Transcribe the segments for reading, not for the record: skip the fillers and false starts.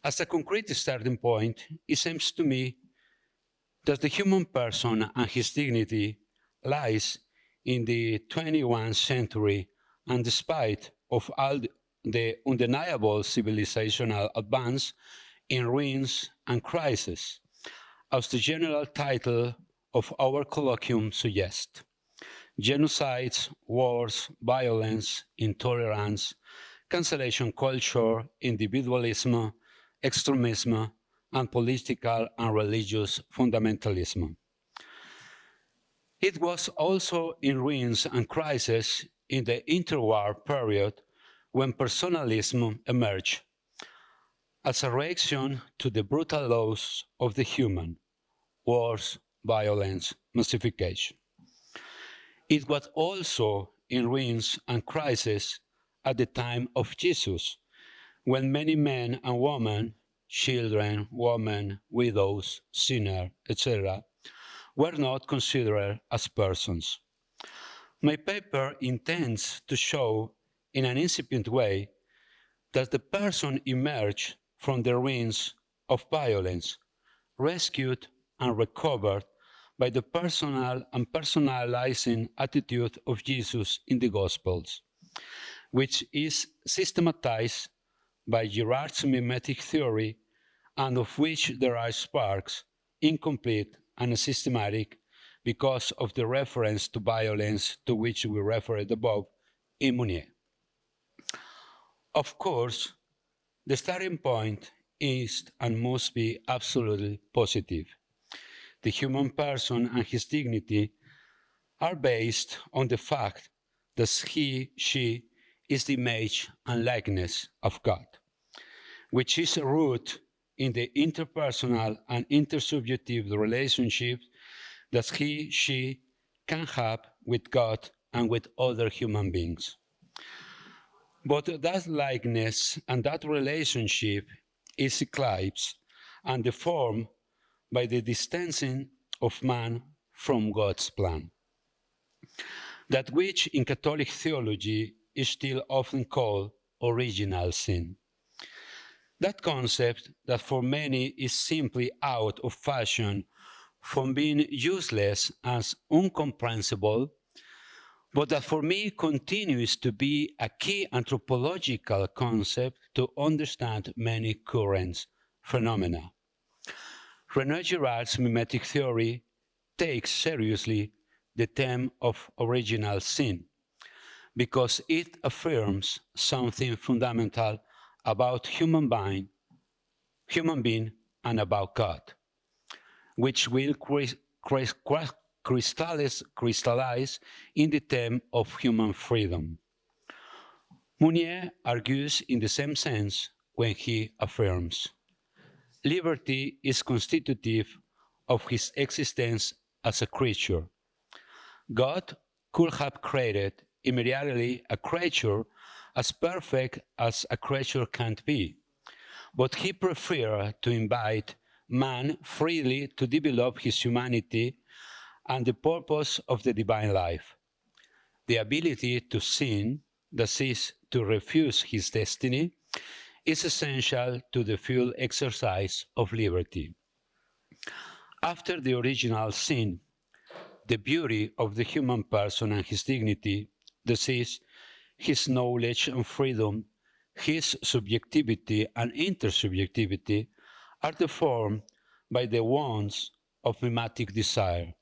As a concrete starting point, it seems to me that the human person and his dignity lies in the 21st century, and despite of all the undeniable civilizational advance, in ruins and crisis, as the general title of our colloquium suggests. Genocides, wars, violence, intolerance, cancellation culture, individualism, extremism, and political and religious fundamentalism. It was also in ruins and crisis in the interwar period when personalism emerged as a reaction to the brutal laws of the human, wars, violence, massification. It was also in ruins and crisis at the time of Jesus, when many men and women, children, women, widows, sinners, etc., were not considered as persons. My paper intends to show, in an incipient way, that the person emerged from the ruins of violence, rescued and recovered by the personal and personalizing attitude of Jesus in the Gospels, which is systematized by Girard's mimetic theory, and of which there are sparks, incomplete and systematic, because of the reference to violence to which we referred above in Mounier. Of course, the starting point is and must be absolutely positive. The human person and his dignity are based on the fact that he, she, is the image and likeness of God, which is a root in the interpersonal and intersubjective relationships that he, she can have with God and with other human beings. But that likeness and that relationship is eclipsed and deformed by the distancing of man from God's plan. That which in Catholic theology is still often called original sin. That concept that for many is simply out of fashion from being useless as incomprehensible, but that for me continues to be a key anthropological concept to understand many current phenomena. René Girard's mimetic theory takes seriously the theme of original sin, because it affirms something fundamental about human being and about God, which will crystallize in the theme of human freedom. Mounier argues in the same sense when he affirms, liberty is constitutive of his existence as a creature. God could have created immediately a creature as perfect as a creature can't be, but he preferred to invite man freely to develop his humanity and the purpose of the divine life. The ability to sin, that is, to refuse his destiny, is essential to the full exercise of liberty. After the original sin, the beauty of the human person and his dignity, that is, his knowledge and freedom, his subjectivity and intersubjectivity, are deformed by the wants of mimetic desire,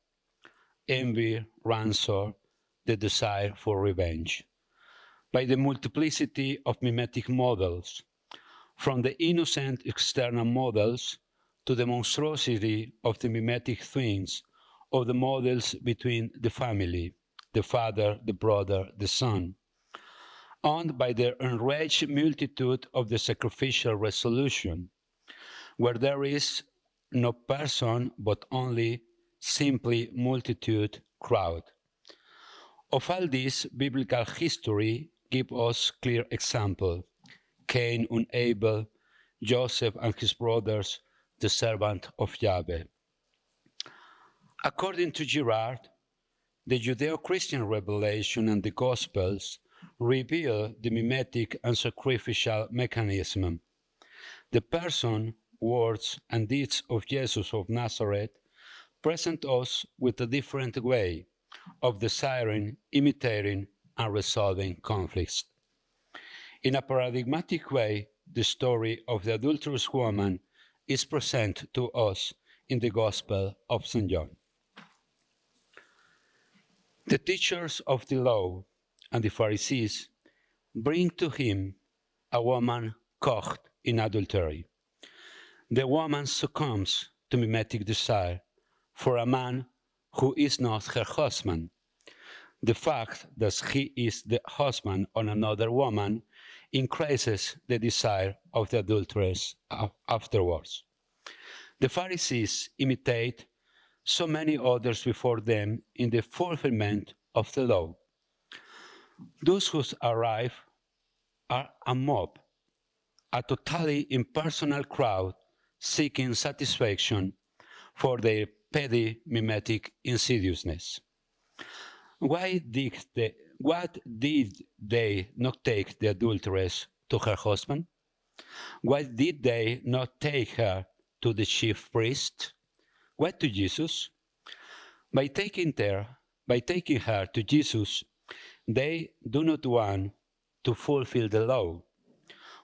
envy, rancor, the desire for revenge, by the multiplicity of mimetic models, from the innocent external models to the monstrosity of the mimetic twins of the models between the family, the father, the brother, the son, and by the enraged multitude of the sacrificial resolution, where there is no person but only simply multitude, crowd. Of all this, biblical history gives us clear example. Cain and Abel, Joseph and his brothers, the servant of Yahweh. According to Girard, the Judeo-Christian revelation and the Gospels reveal the mimetic and sacrificial mechanism, The person, words, and deeds of Jesus of Nazareth present us with a different way of desiring, imitating, and resolving conflicts. In a paradigmatic way, the story of the adulterous woman is presented to us in the Gospel of St. John. The teachers of the law and the Pharisees bring to him a woman caught in adultery. The woman succumbs to mimetic desire for a man who is not her husband. The fact that he is the husband of another woman increases the desire of the adulteress afterwards. The Pharisees imitate so many others before them in the fulfillment of the law. Those who arrive are a mob, a totally impersonal crowd seeking satisfaction for their petty mimetic insidiousness. What did they not take the adulteress to her husband? Why did they not take her to the chief priest? Why to Jesus? By taking her to Jesus, they do not want to fulfill the law,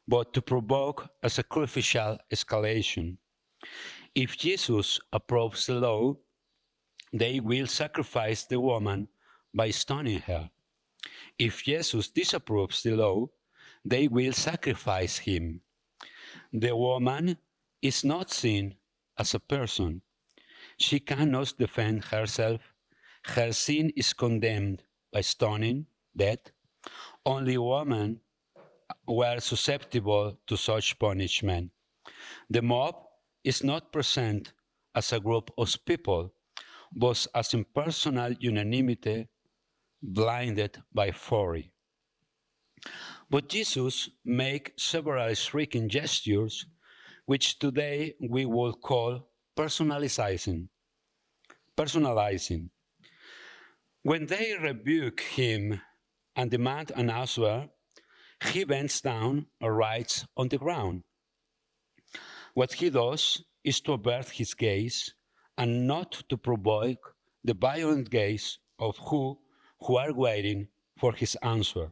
but to provoke a sacrificial escalation. If Jesus approves the law, they will sacrifice the woman by stoning her. If Jesus disapproves the law, they will sacrifice him. The woman is not seen as a person. She cannot defend herself. Her sin is condemned by stoning, death. Only women were susceptible to such punishment. The mob is not present as a group of people, but as impersonal unanimity, blinded by fury. But Jesus makes several striking gestures, which today we would call personalizing. When they rebuke him and demand an answer, he bends down and writes on the ground. What he does is to avert his gaze and not to provoke the violent gaze of who are waiting for his answer.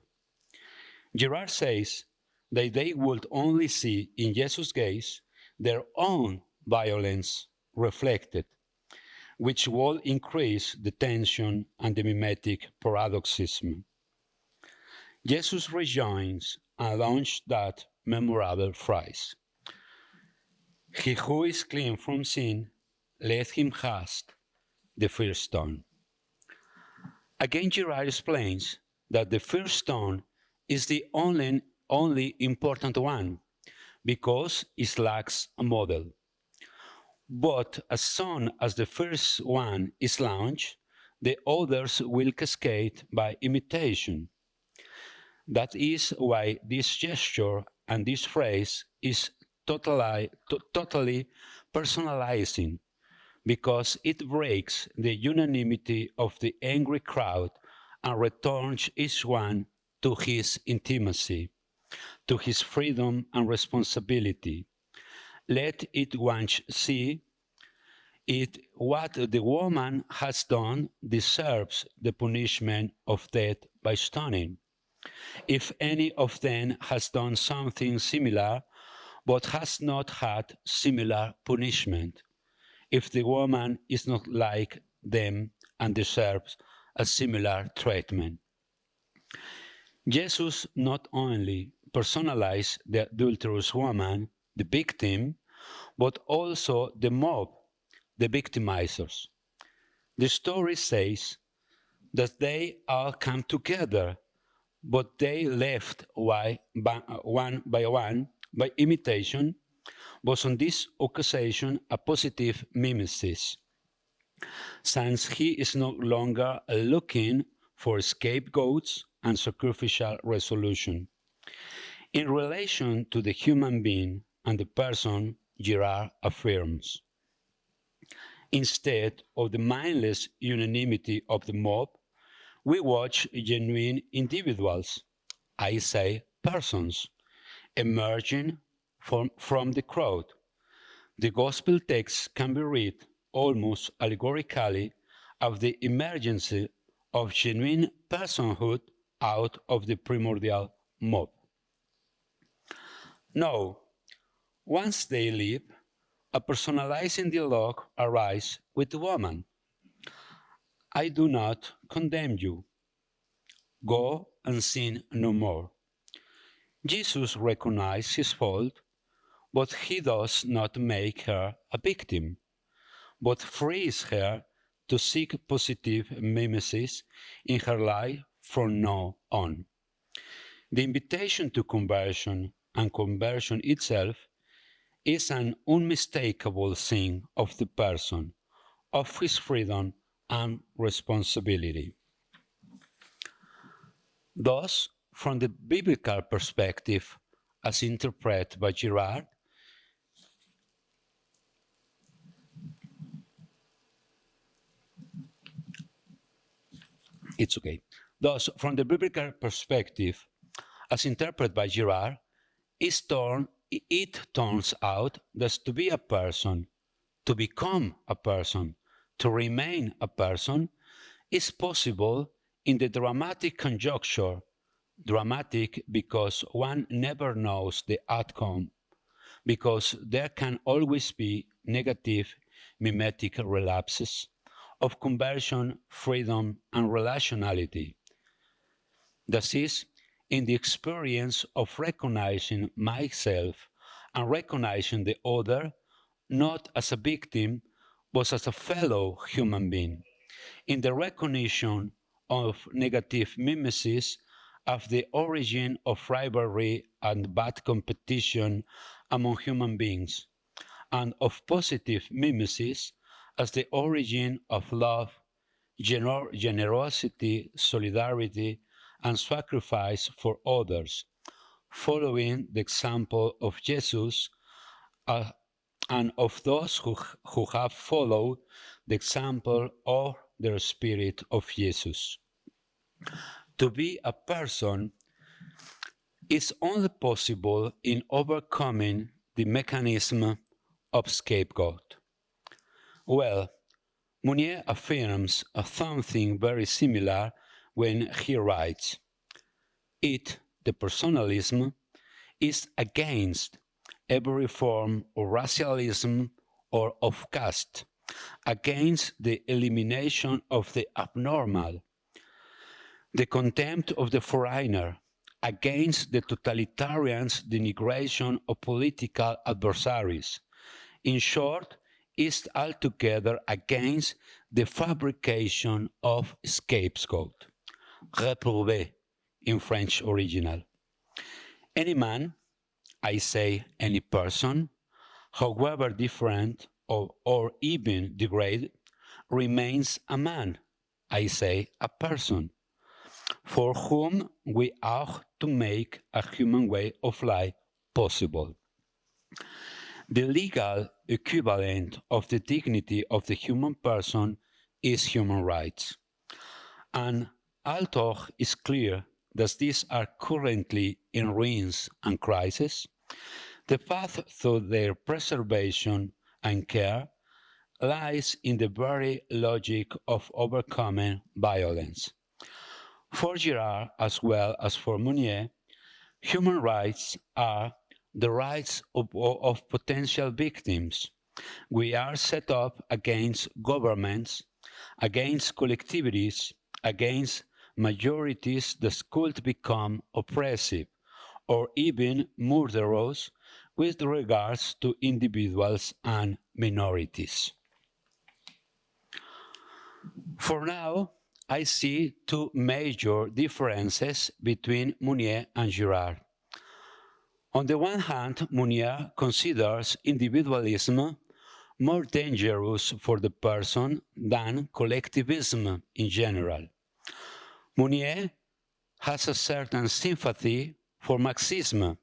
Girard says that they would only see in Jesus' gaze their own violence reflected, which will increase the tension and the mimetic paroxysm. Jesus rejoins and launched that memorable phrase, "He who is clean from sin, let him cast the first stone." Again, Girard explains that the first stone is the only important one, because it lacks a model. But as soon as the first one is launched, the others will cascade by imitation. That is why this gesture and this phrase is totally personalizing, because it breaks the unanimity of the angry crowd and returns each one to his intimacy, to his freedom and responsibility. Let it once see it what the woman has done deserves the punishment of death by stoning. If any of them has done something similar, but has not had similar punishment, if the woman is not like them and deserves a similar treatment. Jesus not only personalized the adulterous woman, the victim, but also the mob, the victimizers. The story says that they all come together, but they left one by one by imitation, was on this occasion a positive mimesis, since he is no longer looking for scapegoats and sacrificial resolution. In relation to the human being and the person, Girard affirms, instead of the mindless unanimity of the mob, we watch genuine individuals, I say persons, emerging from the crowd. The gospel text can be read almost allegorically of the emergence of genuine personhood out of the primordial mob. Now, once they leave, a personalizing dialogue arises with the woman. I do not condemn you. Go and sin no more. Jesus recognizes his fault, but he does not make her a victim, but frees her to seek positive mimesis in her life from now on. The invitation to conversion and conversion itself is an unmistakable sign of the person, of his freedom and responsibility. Thus, from the biblical perspective, as interpreted by Girard, it's okay. Thus, from the biblical perspective, as interpreted by Girard, it turns out that to be a person, to become a person, to remain a person, is possible in the dramatic conjuncture. Dramatic because one never knows the outcome, because there can always be negative mimetic relapses of conversion, freedom, and relationality. This is in the experience of recognizing myself and recognizing the other not as a victim, but as a fellow human being, in the recognition of negative mimesis as the origin of rivalry and bad competition among human beings, and of positive mimesis as the origin of love, generosity, solidarity, and sacrifice for others, following the example of Jesus and of those who have followed the example of the Spirit of Jesus. To be a person is only possible in overcoming the mechanism of scapegoat. Well, Mounier affirms something very similar when he writes, "It, the personalism, is against every form of racialism or of caste, against the elimination of the abnormal, the contempt of the foreigner, against the totalitarian's denigration of political adversaries. In short, is altogether against the fabrication of scapegoat, reprouvé in French original. Any man, I say any person, however different or even degraded, remains a man, I say a person, for whom we ought to make a human way of life possible. The legal equivalent of the dignity of the human person is human rights. And although it's clear that these are currently in ruins and crisis, the path to their preservation and care lies in the very logic of overcoming violence. For Girard, as well as for Mounier, human rights are the rights of potential victims. We are set up against governments, against collectivities, against majorities that could become oppressive or even murderous with regards to individuals and minorities. For now, I see two major differences between Mounier and Girard. On the one hand, Mounier considers individualism more dangerous for the person than collectivism in general. Mounier has a certain sympathy for Marxism,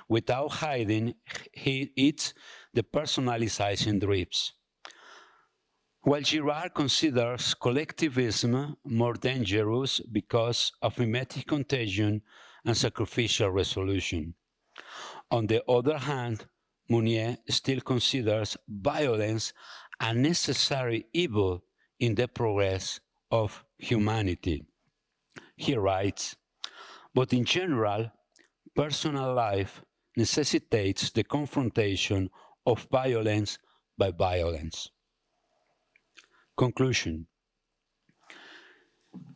without hiding its depersonalizing drips, while Girard considers collectivism more dangerous because of mimetic contagion and sacrificial resolution. On the other hand, Mounier still considers violence a necessary evil in the progress of humanity. He writes, but in general, personal life necessitates the confrontation of violence by violence. Conclusion.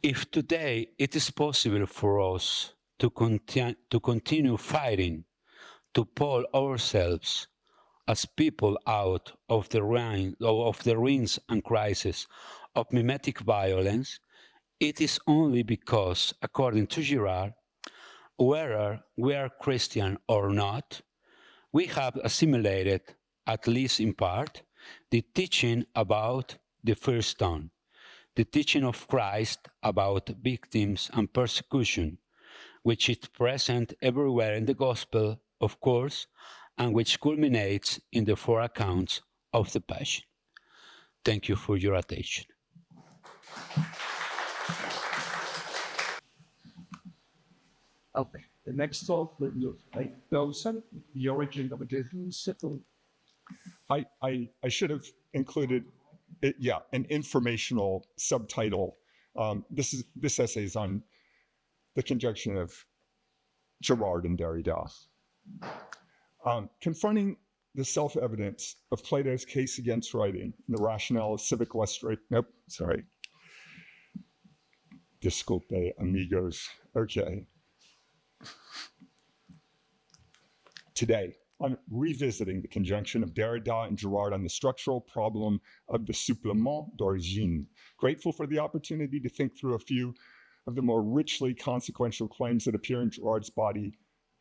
If today it is possible for us to continue fighting, to pull ourselves as people out of the ruins and crisis of mimetic violence, it is only because, according to Girard, whether we are Christian or not, we have assimilated, at least in part, the teaching about the first stone, the teaching of Christ about victims and persecution, which is present everywhere in the Gospel, of course, and which culminates in the four accounts of the Passion. Thank you for your attention. Okay, the next talk will look like Dawson, the origin of a disease. I should have included, an informational subtitle. This essay is on the conjunction of Girard and Derrida. Confronting the self-evidence of Plato's case against writing and the rationale of civic Disculpe, amigos. Okay. Today, I'm revisiting the conjunction of Derrida and Girard on the structural problem of the supplément d'origine. Grateful for the opportunity to think through a few of the more richly consequential claims that appear in Girard's body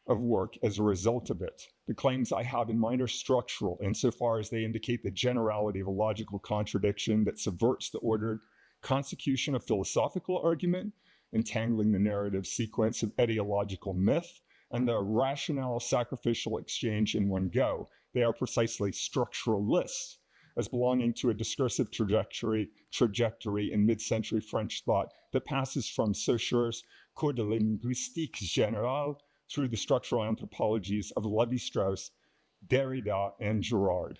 of work as a result of it. The claims I have in mind are structural insofar as they indicate the generality of a logical contradiction that subverts the ordered consecution of philosophical argument, entangling the narrative sequence of etiological myth, and the rationale sacrificial exchange in one go. They are precisely structuralists, as belonging to a discursive trajectory in mid-century French thought that passes from Saussure's Cours de linguistique générale through the structural anthropologies of Lévi-Strauss, Derrida, and Girard.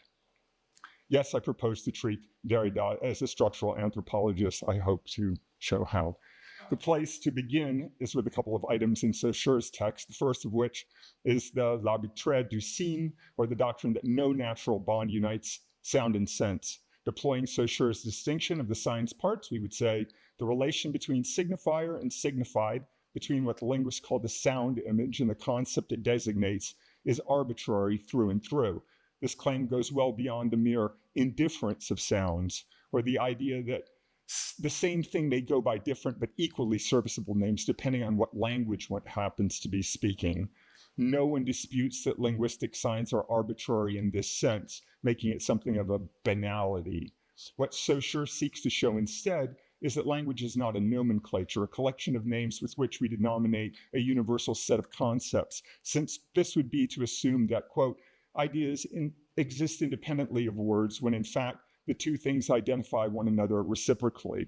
Yes, I propose to treat Derrida as a structural anthropologist. I hope to show how. The place to begin is with a couple of items in Saussure's text, the first of which is the l'arbitraire du signe, or the doctrine that no natural bond unites sound and sense. Deploying Saussure's distinction of the sign's parts, we would say the relation between signifier and signified, between what the linguists call the sound image and the concept it designates, is arbitrary through and through. This claim goes well beyond the mere indifference of sounds, or the idea that the same thing may go by different but equally serviceable names depending on what language one happens to be speaking. No one disputes that linguistic signs are arbitrary in this sense, making it something of a banality. What Saussure seeks to show instead is that language is not a nomenclature, a collection of names with which we denominate a universal set of concepts, since this would be to assume that, quote, ideas exist independently of words when in fact the two things identify one another reciprocally.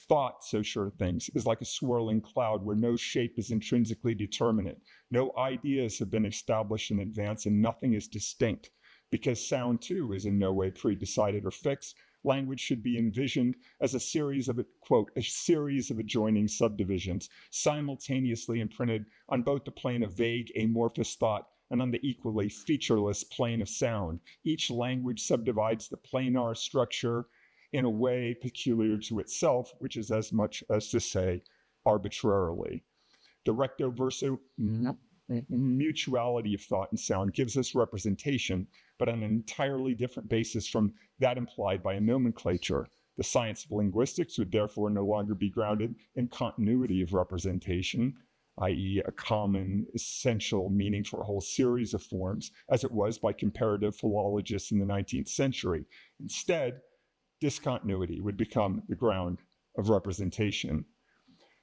Thought, Saussure thinks, is like a swirling cloud where no shape is intrinsically determinate. No ideas have been established in advance and nothing is distinct. Because sound, too, is in no way pre-decided or fixed, language should be envisioned as a series of, quote, a series of adjoining subdivisions, simultaneously imprinted on both the plane of vague, amorphous thought and on the equally featureless plane of sound. Each language subdivides the planar structure in a way peculiar to itself, which is as much as to say arbitrarily. The recto verso mutuality of thought and sound gives us representation, but on an entirely different basis from that implied by a nomenclature. The science of linguistics would therefore no longer be grounded in continuity of representation, i.e. a common, essential meaning for a whole series of forms, as it was by comparative philologists in the 19th century. Instead, discontinuity would become the ground of representation.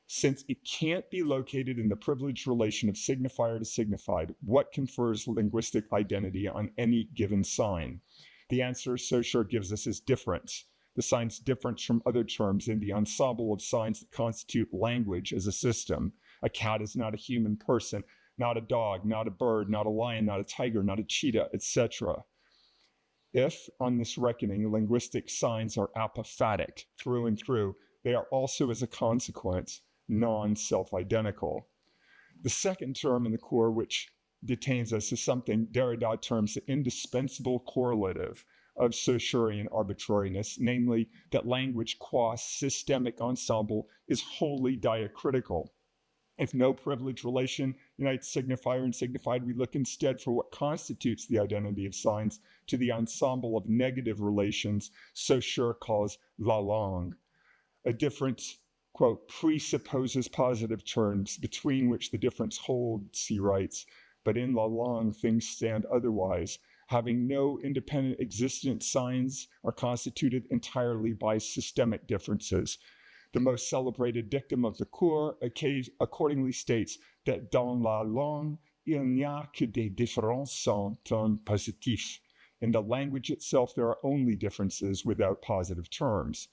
Since it can't be located in the privileged relation of signifier to signified, what confers linguistic identity on any given sign? The answer Saussure gives us is difference. The sign's difference from other terms in the ensemble of signs that constitute language as a system. A cat is not a human person. not a dog, not a bird, not a lion, not a tiger, not a cheetah, etc. If, on this reckoning, linguistic signs are apophatic through and through, they are also, as a consequence, non-self-identical. The second term in the core which detains us is something Derrida terms the indispensable correlative of Saussurean arbitrariness, namely that language qua systemic ensemble is wholly diacritical. If no privilege relation unites signifier and signified, we look instead for what constitutes the identity of signs to the ensemble of negative relations Saussure calls la langue. A difference, quote, presupposes positive terms between which the difference holds, he writes, but in la langue things stand otherwise. Having no independent existent, signs are constituted entirely by systemic differences. The most celebrated dictum of the cours accordingly states that dans la langue, il n'y a que des différences sans termes positifs. In the language itself, there are only differences without positive terms.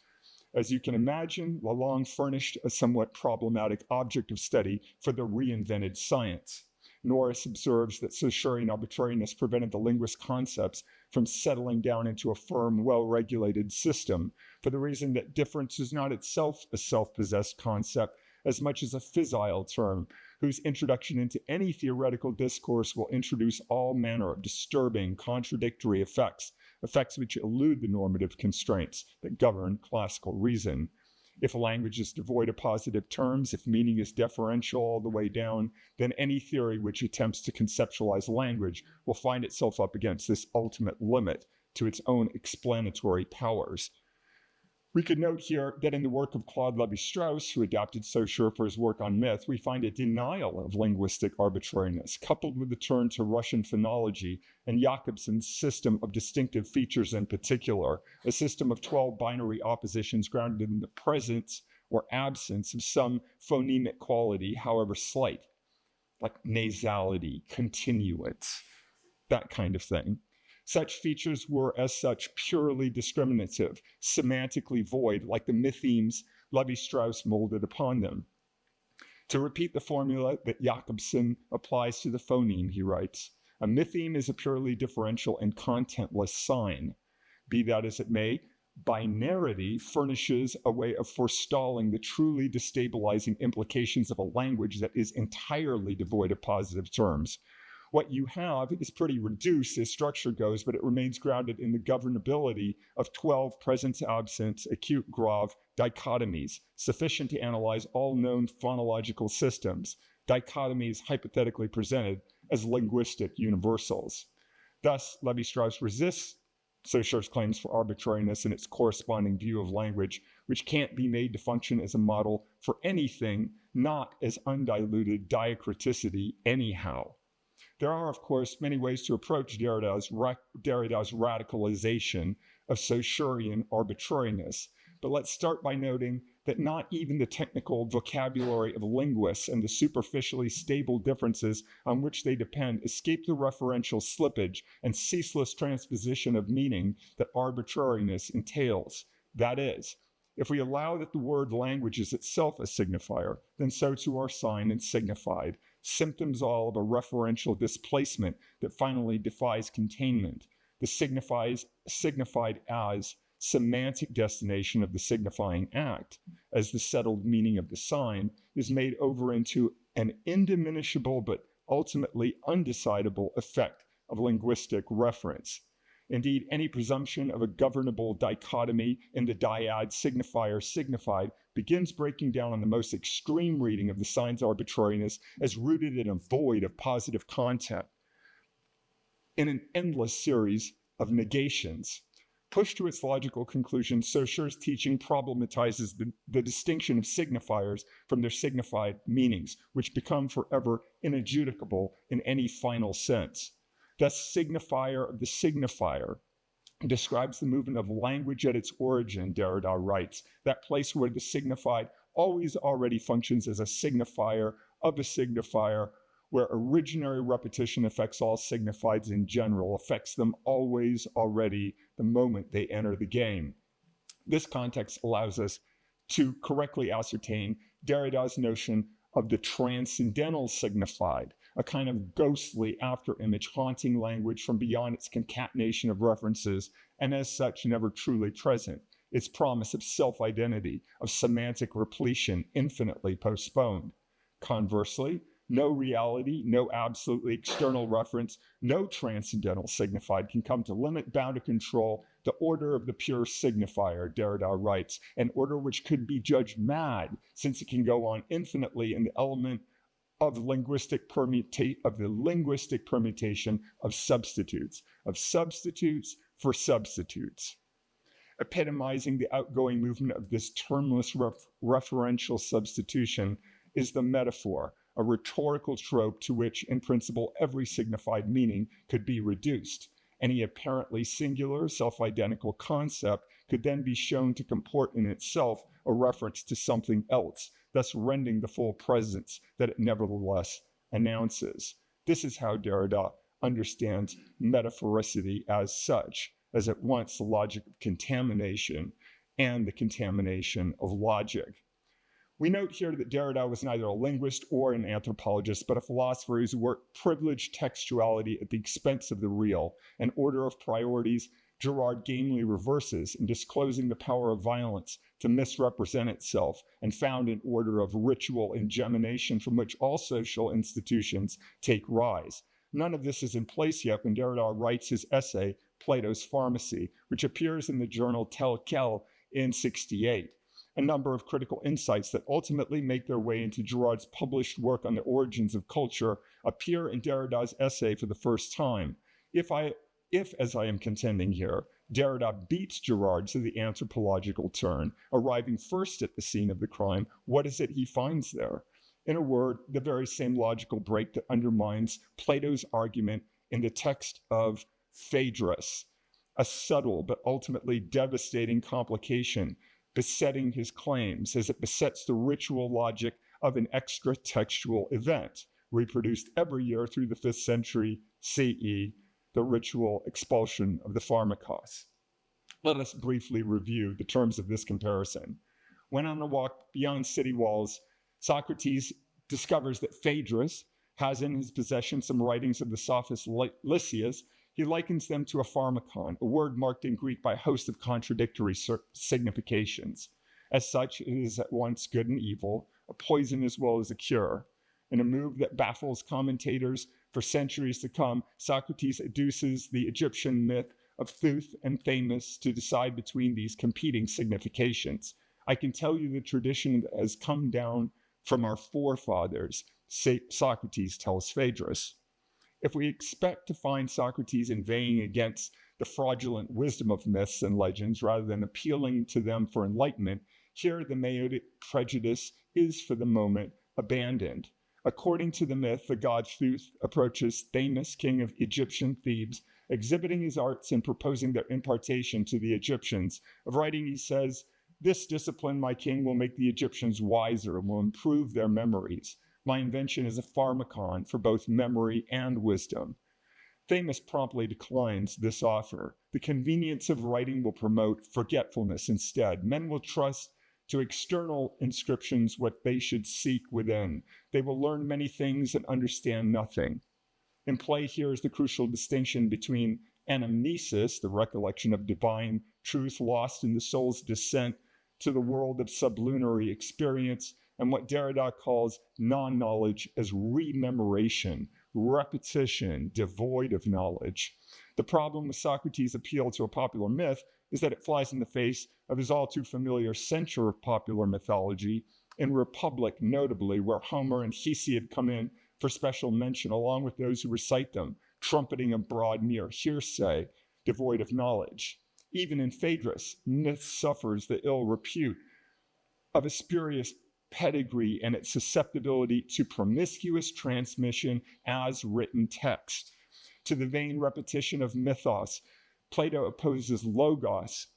As you can imagine, la langue furnished a somewhat problematic object of study for the reinvented science. Norris observes that Saussurean arbitrariness prevented the linguist concepts from settling down into a firm, well-regulated system, for the reason that difference is not itself a self-possessed concept as much as a fissile term, whose introduction into any theoretical discourse will introduce all manner of disturbing, contradictory effects which elude the normative constraints that govern classical reason. If a language is devoid of positive terms, if meaning is deferential all the way down, then any theory which attempts to conceptualize language will find itself up against this ultimate limit to its own explanatory powers. We could note here that in the work of Claude Lévi-Strauss, who adapted Saussure for his work on myth, we find a denial of linguistic arbitrariness, coupled with the turn to Russian phonology and Jakobson's system of distinctive features in particular, a system of 12 binary oppositions grounded in the presence or absence of some phonemic quality, however slight, like nasality, continuance, that kind of thing. Such features were, as such, purely discriminative, semantically void, like the mythemes Lévi-Strauss molded upon them. To repeat the formula that Jakobson applies to the phoneme, he writes, a mytheme is a purely differential and contentless sign. Be that as it may, binarity furnishes a way of forestalling the truly destabilizing implications of a language that is entirely devoid of positive terms. What you have is pretty reduced as structure goes, but it remains grounded in the governability of 12 presence-absence, acute grave dichotomies, sufficient to analyze all known phonological systems, dichotomies hypothetically presented as linguistic universals. Thus, Lévi-Strauss resists Saussure's claims for arbitrariness in its corresponding view of language, which can't be made to function as a model for anything, not as undiluted diacriticity anyhow. There are, of course, many ways to approach Derrida's radicalization of Saussurean arbitrariness, but let's start by noting that not even the technical vocabulary of linguists and the superficially stable differences on which they depend escape the referential slippage and ceaseless transposition of meaning that arbitrariness entails. That is, if we allow that the word language is itself a signifier, then so too are sign and signified, symptoms all of a referential displacement that finally defies containment. The signified as semantic destination of the signifying act, as the settled meaning of the sign, is made over into an indiminishable but ultimately undecidable effect of linguistic reference. Indeed, any presumption of a governable dichotomy in the dyad signifier-signified begins breaking down on the most extreme reading of the sign's arbitrariness as rooted in a void of positive content, in an endless series of negations. Pushed to its logical conclusion, Saussure's teaching problematizes the distinction of signifiers from their signified meanings, which become forever inadjudicable in any final sense. Thus, signifier of the signifier describes the movement of language at its origin, Derrida writes, that place where the signified always already functions as a signifier of a signifier, where originary repetition affects all signifieds in general, affects them always already the moment they enter the game. This context allows us to correctly ascertain Derrida's notion of the transcendental signified, a kind of ghostly after-image haunting language from beyond its concatenation of references, and as such never truly present, its promise of self-identity, of semantic repletion infinitely postponed. Conversely, no reality, no absolutely external reference, no transcendental signified can come to limit, bound to control the order of the pure signifier, Derrida writes, an order which could be judged mad, since it can go on infinitely in the element of the linguistic permutation of substitutes for substitutes. Epitomizing the outgoing movement of this termless referential substitution is the metaphor, a rhetorical trope to which, in principle, every signified meaning could be reduced. Any apparently singular, self-identical concept could then be shown to comport in itself a reference to something else, thus rending the full presence that it nevertheless announces. This is how Derrida understands metaphoricity as such, as at once the logic of contamination and the contamination of logic. We note here that Derrida was neither a linguist or an anthropologist, but a philosopher whose work privileged textuality at the expense of the real, an order of priorities Girard gamely reverses in disclosing the power of violence to misrepresent itself, and found an order of ritual ingemination from which all social institutions take rise. None of this is in place yet when Derrida writes his essay, Plato's Pharmacy, which appears in the journal Tel Quel in '68. A number of critical insights that ultimately make their way into Girard's published work on the origins of culture appear in Derrida's essay for the first time. If, as I am contending here, Derrida beats Girard to the anthropological turn, arriving first at the scene of the crime, what is it he finds there? In a word, the very same logical break that undermines Plato's argument in the text of Phaedrus, a subtle but ultimately devastating complication besetting his claims as it besets the ritual logic of an extra-textual event, reproduced every year through the 5th century CE, the ritual expulsion of the pharmakos. Let us briefly review the terms of this comparison. When on a walk beyond city walls, Socrates discovers that Phaedrus has in his possession some writings of the sophist Lysias. He likens them to a pharmakon, a word marked in Greek by a host of contradictory significations. As such, it is at once good and evil, a poison as well as a cure. In a move that baffles commentators for centuries to come, Socrates adduces the Egyptian myth of Thuth and Thamus to decide between these competing significations. I can tell you the tradition that has come down from our forefathers, Socrates tells Phaedrus. If we expect to find Socrates inveighing against the fraudulent wisdom of myths and legends rather than appealing to them for enlightenment, here the Maotic prejudice is for the moment abandoned. According to the myth, the god Thuth approaches Thamus, king of Egyptian Thebes, exhibiting his arts and proposing their impartation to the Egyptians. Of writing, he says, "This discipline, my king, will make the Egyptians wiser and will improve their memories. My invention is a pharmakon for both memory and wisdom." Thamus promptly declines this offer. The convenience of writing will promote forgetfulness instead. Men will trust to external inscriptions what they should seek within. They will learn many things and understand nothing. In play here is the crucial distinction between anamnesis, the recollection of divine truth lost in the soul's descent to the world of sublunary experience, and what Derrida calls non-knowledge as rememoration, repetition, devoid of knowledge. The problem with Socrates' appeal to a popular myth is that it flies in the face of his all too familiar censure of popular mythology, in Republic notably, where Homer and Hesiod come in for special mention, along with those who recite them, trumpeting abroad mere hearsay, devoid of knowledge. Even in Phaedrus, myth suffers the ill repute of a spurious pedigree and its susceptibility to promiscuous transmission as written text. To the vain repetition of mythos, Plato opposes logos,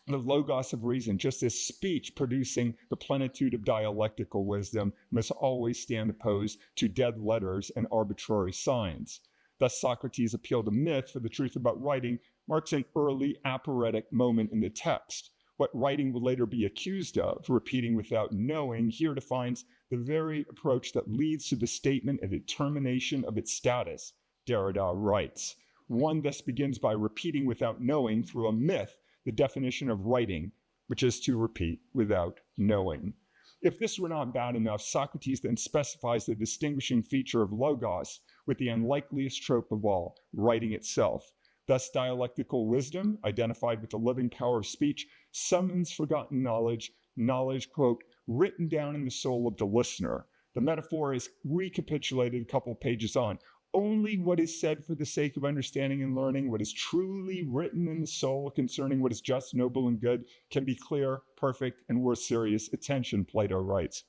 the logos of reason, just as speech producing the plenitude of dialectical wisdom must always stand opposed to dead letters and arbitrary signs. Thus, Socrates' appeal to myth for the truth about writing marks an early aporetic moment in the text. what writing will later be accused of, repeating without knowing, here defines the very approach that leads to the statement and determination of its status, Derrida writes. One thus begins by repeating without knowing through a myth the definition of writing, which is to repeat without knowing. If this were not bad enough, Socrates then specifies the distinguishing feature of logos with the unlikeliest trope of all, writing itself. Thus, dialectical wisdom, identified with the living power of speech, summons forgotten knowledge, quote, written down in the soul of the listener. The metaphor is recapitulated a couple pages on. Only what is said for the sake of understanding and learning, what is truly written in the soul concerning what is just, noble, and good, can be clear, perfect, and worth serious attention, Plato writes.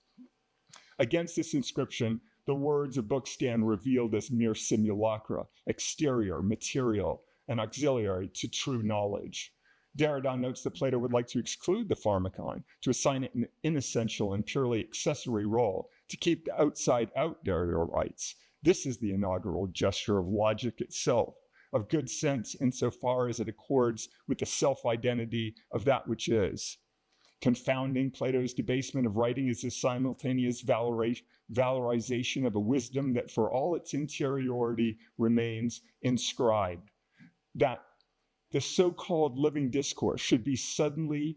Against this inscription, the words of books stand revealed as mere simulacra, exterior, material, and auxiliary to true knowledge. Derrida notes that Plato would like to exclude the pharmakon, to assign it an inessential and purely accessory role, to keep the outside out, Derrida writes. This is the inaugural gesture of logic itself, of good sense insofar as it accords with the self-identity of that which is. Confounding Plato's debasement of writing is the simultaneous valorization of a wisdom that for all its interiority remains inscribed. That the so-called living discourse should be suddenly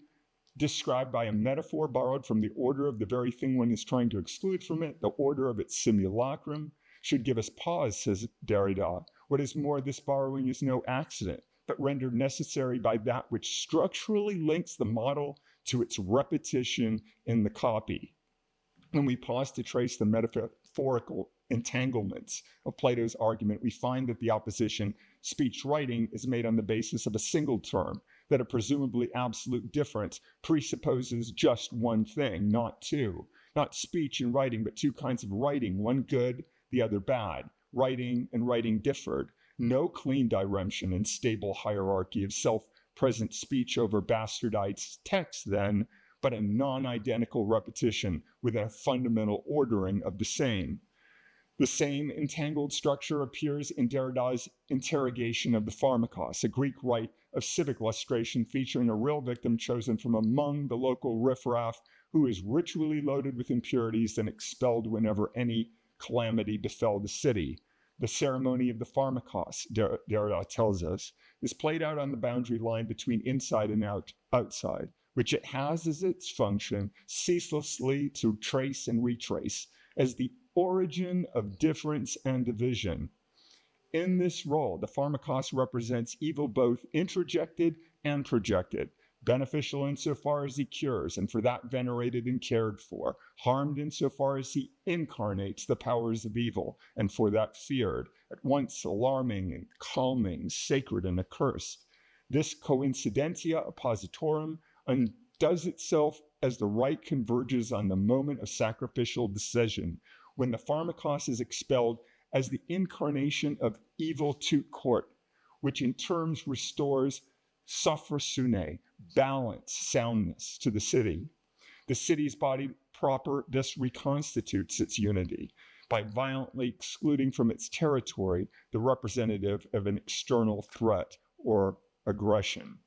described by a metaphor borrowed from the order of the very thing one is trying to exclude from it, the order of its simulacrum, should give us pause, says Derrida. What is more, this borrowing is no accident, but rendered necessary by that which structurally links the model to its repetition in the copy. When we pause to trace the metaphorical entanglements of Plato's argument, we find that the opposition, speech-writing, is made on the basis of a single term, that a presumably absolute difference presupposes just one thing, not two. Not speech and writing, but two kinds of writing, one good, the other bad. Writing and writing differed. No clean diremption and stable hierarchy of self-present speech over bastardized text then, but a non-identical repetition with a fundamental ordering of the same. The same entangled structure appears in Derrida's interrogation of the Pharmakos, a Greek rite of civic lustration featuring a real victim chosen from among the local riffraff who is ritually loaded with impurities and expelled whenever any calamity befell the city. The ceremony of the Pharmakos, Derrida tells us, is played out on the boundary line between inside and outside, which it has as its function ceaselessly to trace and retrace as the origin of difference and division. In this role, the Pharmakos represents evil both introjected and projected, beneficial insofar as he cures and for that venerated and cared for, harmed insofar as he incarnates the powers of evil and for that feared, at once alarming and calming, sacred and accursed. This coincidentia oppositorum undoes itself as the rite converges on the moment of sacrificial decision, when the Pharmakos is expelled as the incarnation of evil tout court, which in terms restores sophrosune, balance, soundness to the city. The city's body proper thus reconstitutes its unity by violently excluding from its territory the representative of an external threat or aggression.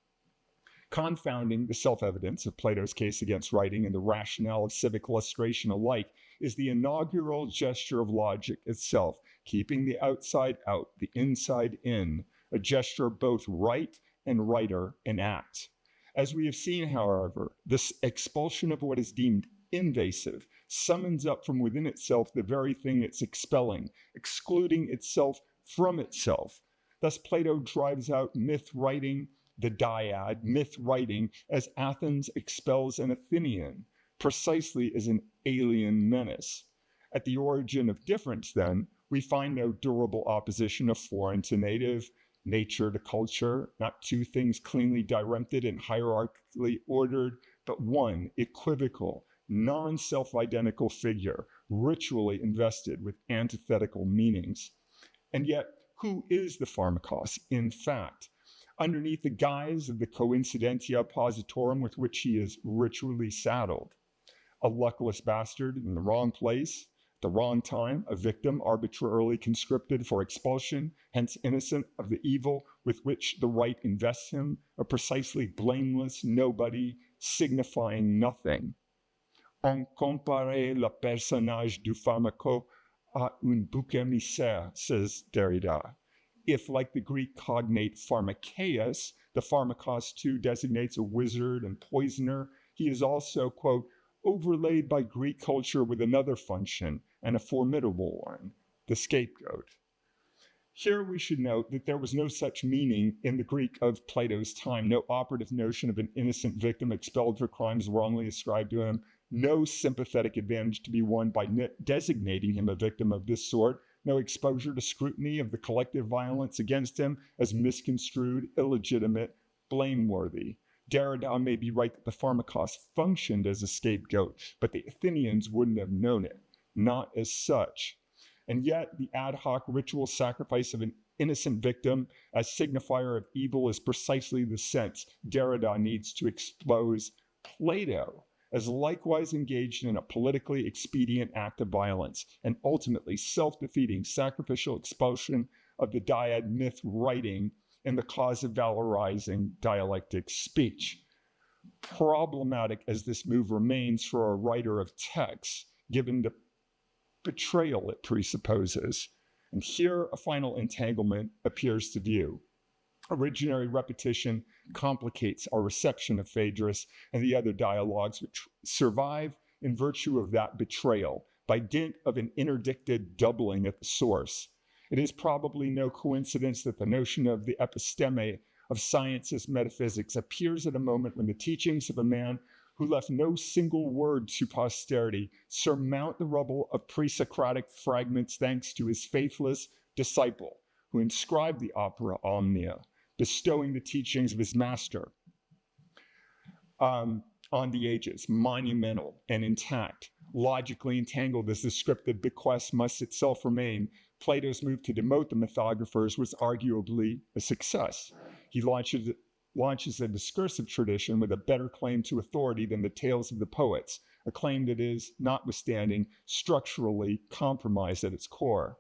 Confounding the self-evidence of Plato's case against writing and the rationale of civic lustration alike is the inaugural gesture of logic itself, keeping the outside out, the inside in, a gesture of both right and writer in act. As we have seen, however, this expulsion of what is deemed invasive summons up from within itself the very thing it's expelling, excluding itself from itself. Thus, Plato drives out myth writing, the dyad, myth writing, as Athens expels an Athenian, precisely as an alien menace. At the origin of difference, then, we find no durable opposition of foreign to native, nature to culture, not two things cleanly dirempted and hierarchically ordered, but one equivocal, non-self-identical figure, ritually invested with antithetical meanings. And yet, who is the Pharmakos, in fact? Underneath the guise of the coincidentia oppositorum with which he is ritually saddled. A luckless bastard in the wrong place, the wrong time, a victim arbitrarily conscripted for expulsion, hence innocent of the evil with which the rite invests him, a precisely blameless nobody signifying nothing. On compare le personnage du pharmaco à un bouc émissaire, says Derrida. If, like the Greek cognate pharmakeia, the pharmakos too designates a wizard and poisoner, he is also, quote, overlaid by Greek culture with another function, and a formidable one, the scapegoat. Here we should note that there was no such meaning in the Greek of Plato's time, no operative notion of an innocent victim expelled for crimes wrongly ascribed to him, no sympathetic advantage to be won by designating him a victim of this sort, no exposure to scrutiny of the collective violence against him as misconstrued, illegitimate, blameworthy. Derrida may be right that the pharmakos functioned as a scapegoat, but the Athenians wouldn't have known it, not as such. And yet, the ad hoc ritual sacrifice of an innocent victim as signifier of evil is precisely the sense Derrida needs to expose Plato as likewise engaged in a politically expedient act of violence, and ultimately self-defeating sacrificial expulsion of the dyad myth writing and the cause of valorizing dialectic speech. Problematic as this move remains for a writer of text, given the betrayal it presupposes. And here a final entanglement appears to view. Originary repetition complicates our reception of Phaedrus and the other dialogues which survive in virtue of that betrayal, by dint of an interdicted doubling at the source. It is probably no coincidence that the notion of the episteme of science as metaphysics appears at a moment when the teachings of a man who left no single word to posterity surmount the rubble of pre-Socratic fragments thanks to his faithless disciple, who inscribed the opera Omnia, bestowing the teachings of his master on the ages, monumental and intact. Logically entangled as the scripted bequest must itself remain, Plato's move to demote the mythographers was arguably a success. He launches a discursive tradition with a better claim to authority than the tales of the poets, a claim that is, notwithstanding, structurally compromised at its core.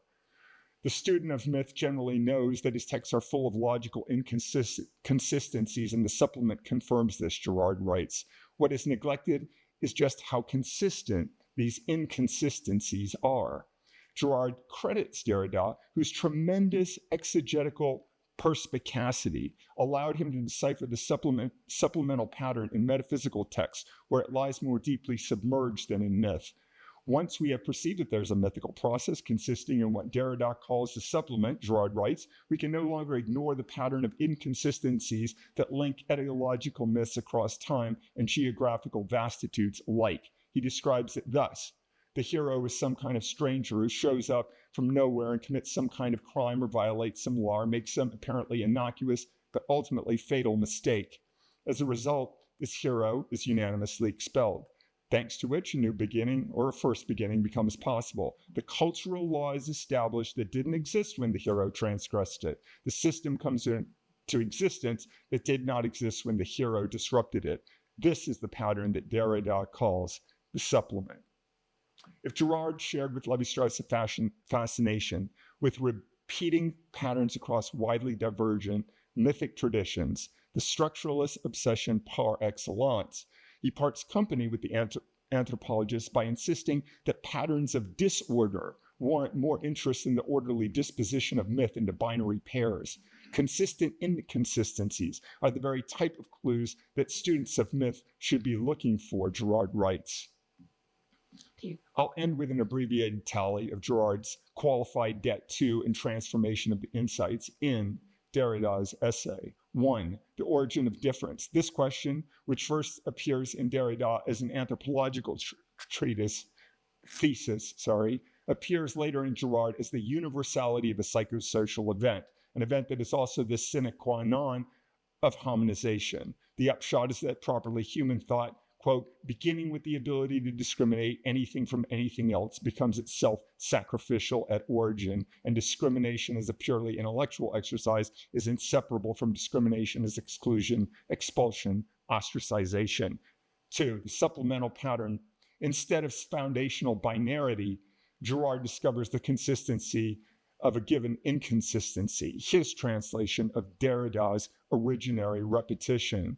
The student of myth generally knows that his texts are full of logical inconsistencies, and the supplement confirms this, Girard writes. What is neglected is just how consistent these inconsistencies are. Girard credits Derrida, whose tremendous exegetical perspicacity allowed him to decipher the supplemental pattern in metaphysical texts where it lies more deeply submerged than in myth. Once we have perceived that there's a mythical process consisting in what Derrida calls the supplement, Girard writes, we can no longer ignore the pattern of inconsistencies that link etiological myths across time and geographical vastitudes alike. He describes it thus. The hero is some kind of stranger who shows up from nowhere and commits some kind of crime or violates some law or makes some apparently innocuous but ultimately fatal mistake. As a result, this hero is unanimously expelled, thanks to which a new beginning or a first beginning becomes possible. The cultural law is established that didn't exist when the hero transgressed it. The system comes into existence that did not exist when the hero disrupted it. This is the pattern that Derrida calls the supplement. If Girard shared with Lévi-Strauss a fascination with repeating patterns across widely divergent mythic traditions, the structuralist obsession par excellence, he parts company with the anthropologists by insisting that patterns of disorder warrant more interest in the orderly disposition of myth into binary pairs. Consistent inconsistencies are the very type of clues that students of myth should be looking for, Girard writes. I'll end with an abbreviated tally of Girard's qualified debt to and transformation of the insights in Derrida's essay. 1. The origin of difference. This question, which first appears in Derrida as an anthropological thesis, appears later in Girard as the universality of a psychosocial event, an event that is also the sine qua non of hominization. The upshot is that properly human thought, quote, beginning with the ability to discriminate anything from anything else, becomes itself sacrificial at origin, and discrimination as a purely intellectual exercise is inseparable from discrimination as exclusion, expulsion, ostracization. 2, the supplemental pattern. Instead of foundational binarity, Girard discovers the consistency of a given inconsistency, his translation of Derrida's originary repetition.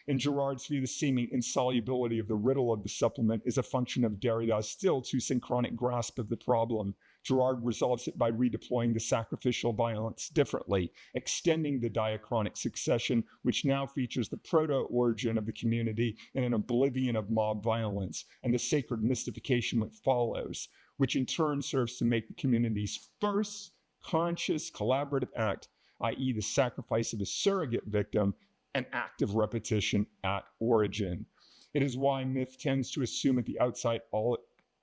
In Girard's view, the seeming insolubility of the riddle of the supplement is a function of Derrida's still too synchronic grasp of the problem. Girard resolves it by redeploying the sacrificial violence differently, extending the diachronic succession, which now features the proto-origin of the community in an oblivion of mob violence, and the sacred mystification which follows, which in turn serves to make the community's first conscious collaborative act, i.e. the sacrifice of a surrogate victim, an act of repetition at origin. It is why myth tends to assume at the outset all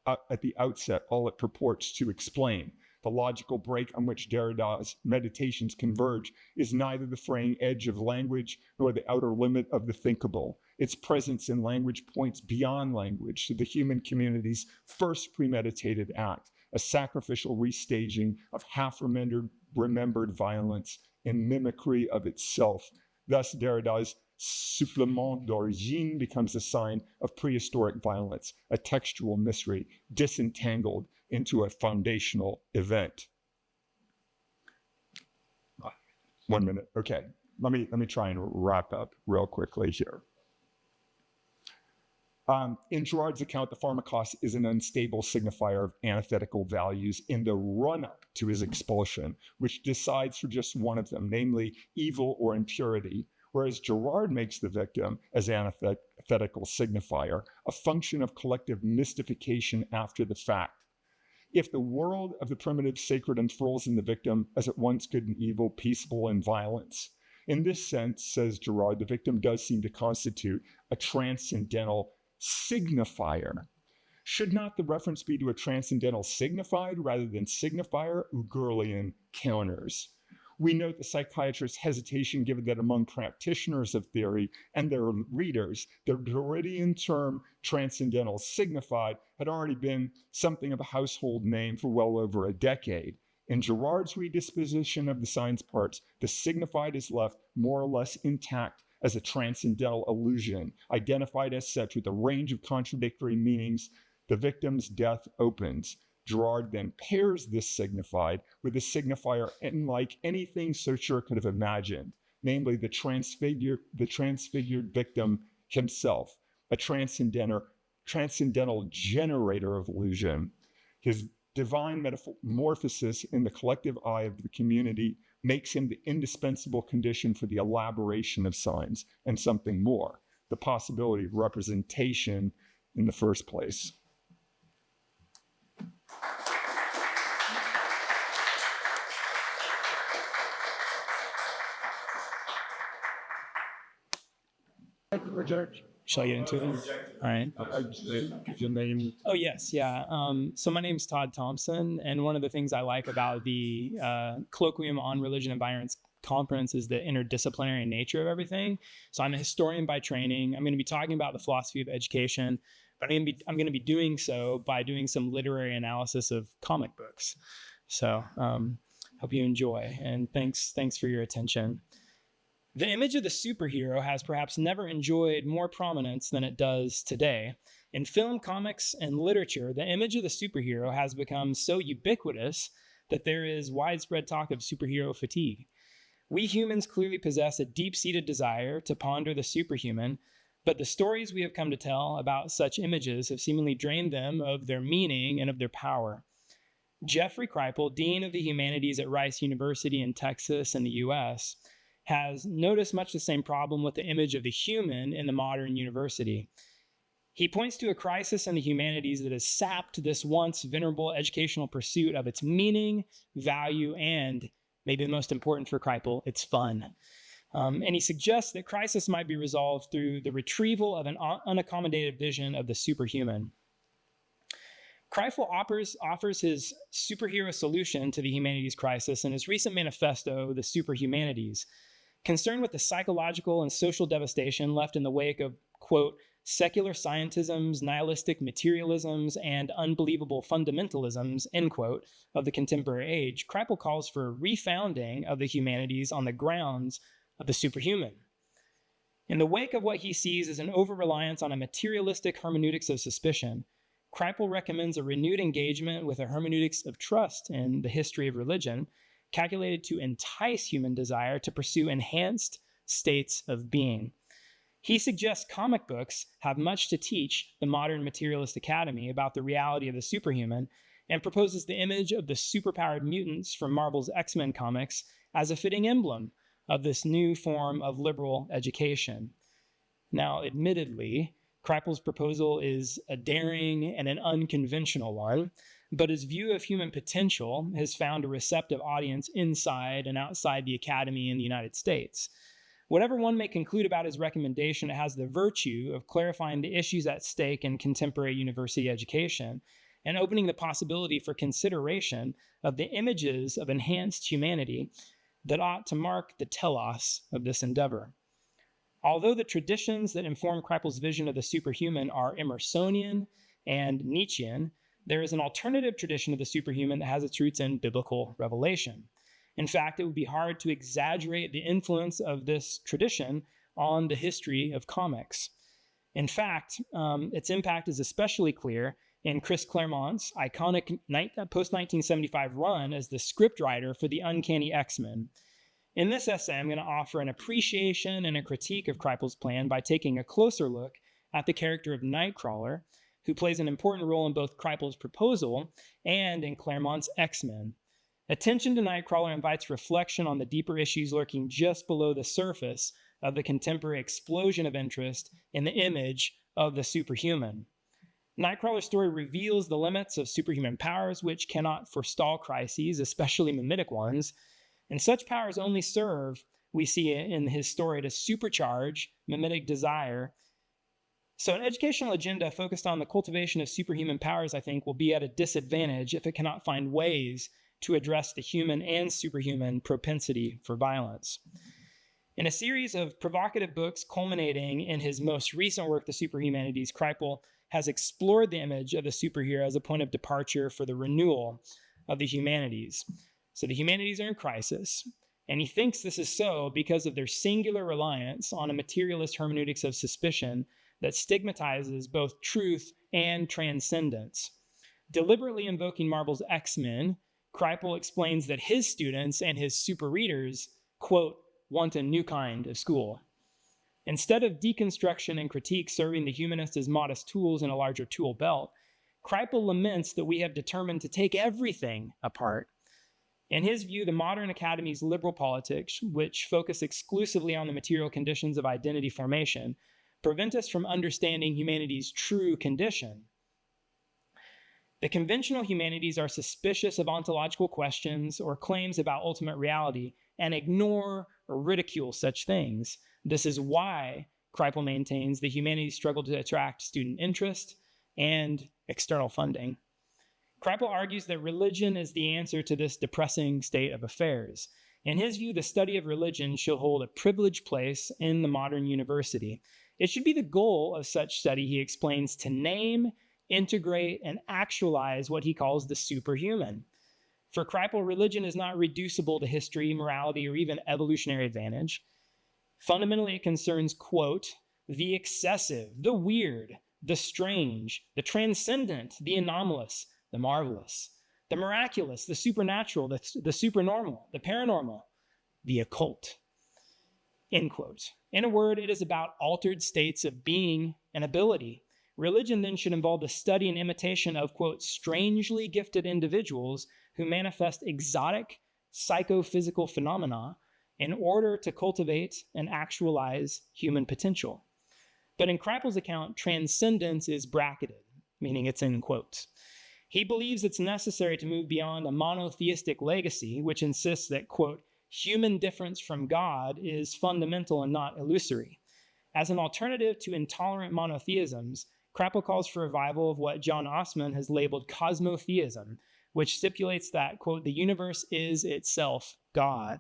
it purports to explain. The logical break on which Derrida's meditations converge is neither the fraying edge of language nor the outer limit of the thinkable. Its presence in language points beyond language to the human community's first premeditated act, a sacrificial restaging of half-remembered violence in mimicry of itself. Thus, Derrida's supplement d'origine becomes a sign of prehistoric violence, a textual mystery, disentangled into a foundational event. 1 minute. Okay, let me try and wrap up real quickly here. In Girard's account, the pharmakos is an unstable signifier of antithetical values in the run-up to his expulsion, which decides for just one of them, namely evil or impurity, whereas Girard makes the victim, as antithetical signifier, a function of collective mystification after the fact. If the world of the primitive sacred unfurls in the victim as at once good and evil, peaceable and violence. In this sense, says Girard, the victim does seem to constitute a transcendental signifier. Should not the reference be to a transcendental signified rather than signifier? Husserlian counters. We note the psychiatrist's hesitation given that among practitioners of theory and their readers, the Girardian term transcendental signified had already been something of a household name for well over a decade. In Girard's redisposition of the signs parts, the signified is left more or less intact as a transcendental illusion, identified as such with a range of contradictory meanings. The victim's death opens. Girard then pairs this signified with a signifier unlike anything Saussure could have imagined, namely the transfigured victim himself, a transcendental generator of illusion. His divine metamorphosis in the collective eye of the community makes him the indispensable condition for the elaboration of signs and something more, the possibility of representation in the first place. Shall I get into it? All right. Your name? Oh, yes. Yeah. So my name's Todd Thompson. And one of the things I like about the Colloquium on Religion and Violence conference is the interdisciplinary nature of everything. So I'm a historian by training. I'm going to be talking about the philosophy of education, but I'm going to be doing so by doing some literary analysis of comic books. So hope you enjoy. And thanks for your attention. The image of the superhero has perhaps never enjoyed more prominence than it does today. In film, comics, and literature, the image of the superhero has become so ubiquitous that there is widespread talk of superhero fatigue. We humans clearly possess a deep-seated desire to ponder the superhuman, but the stories we have come to tell about such images have seemingly drained them of their meaning and of their power. Jeffrey Kripal, Dean of the Humanities at Rice University in Texas in the U.S., has noticed much the same problem with the image of the human in the modern university. He points to a crisis in the humanities that has sapped this once venerable educational pursuit of its meaning, value, and, maybe the most important for Kripal, its fun. And he suggests that crisis might be resolved through the retrieval of an unaccommodated vision of the superhuman. Kripal offers his superhero solution to the humanities crisis in his recent manifesto, The Superhumanities, concerned with the psychological and social devastation left in the wake of, quote, secular scientisms, nihilistic materialisms, and unbelievable fundamentalisms, end quote, of the contemporary age. Kripal calls for a refounding of the humanities on the grounds of the superhuman. In the wake of what he sees as an over-reliance on a materialistic hermeneutics of suspicion, Kripal recommends a renewed engagement with a hermeneutics of trust in the history of religion, calculated to entice human desire to pursue enhanced states of being. He suggests comic books have much to teach the modern materialist academy about the reality of the superhuman, and proposes the image of the superpowered mutants from Marvel's X-Men comics as a fitting emblem of this new form of liberal education. Now, admittedly, Kreipel's proposal is a daring and an unconventional one, but his view of human potential has found a receptive audience inside and outside the academy in the United States. Whatever one may conclude about his recommendation, it has the virtue of clarifying the issues at stake in contemporary university education and opening the possibility for consideration of the images of enhanced humanity that ought to mark the telos of this endeavor. Although the traditions that inform Kreipel's vision of the superhuman are Emersonian and Nietzschean, there is an alternative tradition of the superhuman that has its roots in biblical revelation. In fact, it would be hard to exaggerate the influence of this tradition on the history of comics. In fact, its impact is especially clear in Chris Claremont's iconic post-1975 run as the scriptwriter for the Uncanny X-Men. In this essay, I'm going to offer an appreciation and a critique of Kreipel's plan by taking a closer look at the character of Nightcrawler, who plays an important role in both Kreipel's proposal and in Claremont's X-Men. Attention to Nightcrawler invites reflection on the deeper issues lurking just below the surface of the contemporary explosion of interest in the image of the superhuman. Nightcrawler's story reveals the limits of superhuman powers, which cannot forestall crises, especially mimetic ones, and such powers only serve, we see in his story, to supercharge mimetic desire. So an educational agenda focused on the cultivation of superhuman powers, I think, will be at a disadvantage if it cannot find ways to address the human and superhuman propensity for violence. In a series of provocative books culminating in his most recent work, The Superhumanities, Kreipel has explored the image of the superhero as a point of departure for the renewal of the humanities. So the humanities are in crisis, and he thinks this is so because of their singular reliance on a materialist hermeneutics of suspicion that stigmatizes both truth and transcendence. Deliberately invoking Marvel's X-Men, Kreipel explains that his students and his super readers, quote, want a new kind of school. Instead of deconstruction and critique serving the humanist as modest tools in a larger tool belt, Kreipel laments that we have determined to take everything apart. In his view, the modern academy's liberal politics, which focus exclusively on the material conditions of identity formation, prevent us from understanding humanity's true condition. The conventional humanities are suspicious of ontological questions or claims about ultimate reality and ignore or ridicule such things. This is why Kreipel maintains the humanities struggle to attract student interest and external funding. Kreipel argues that religion is the answer to this depressing state of affairs. In his view, the study of religion should hold a privileged place in the modern university. It should be the goal of such study, he explains, to name, integrate, and actualize what he calls the superhuman. For Kreipel, religion is not reducible to history, morality, or even evolutionary advantage. Fundamentally, it concerns, quote, the excessive, the weird, the strange, the transcendent, the anomalous, the marvelous, the miraculous, the supernatural, the supernormal, the paranormal, the occult, end quote. In a word, it is about altered states of being and ability. Religion then should involve the study and imitation of, quote, strangely gifted individuals who manifest exotic psychophysical phenomena in order to cultivate and actualize human potential. But in Kreipel's account, transcendence is bracketed, meaning it's in quotes. He believes it's necessary to move beyond a monotheistic legacy, which insists that, quote, human difference from God is fundamental and not illusory. As an alternative to intolerant monotheisms, Kreipel calls for revival of what John Osman has labeled cosmotheism, which stipulates that, quote, the universe is itself God.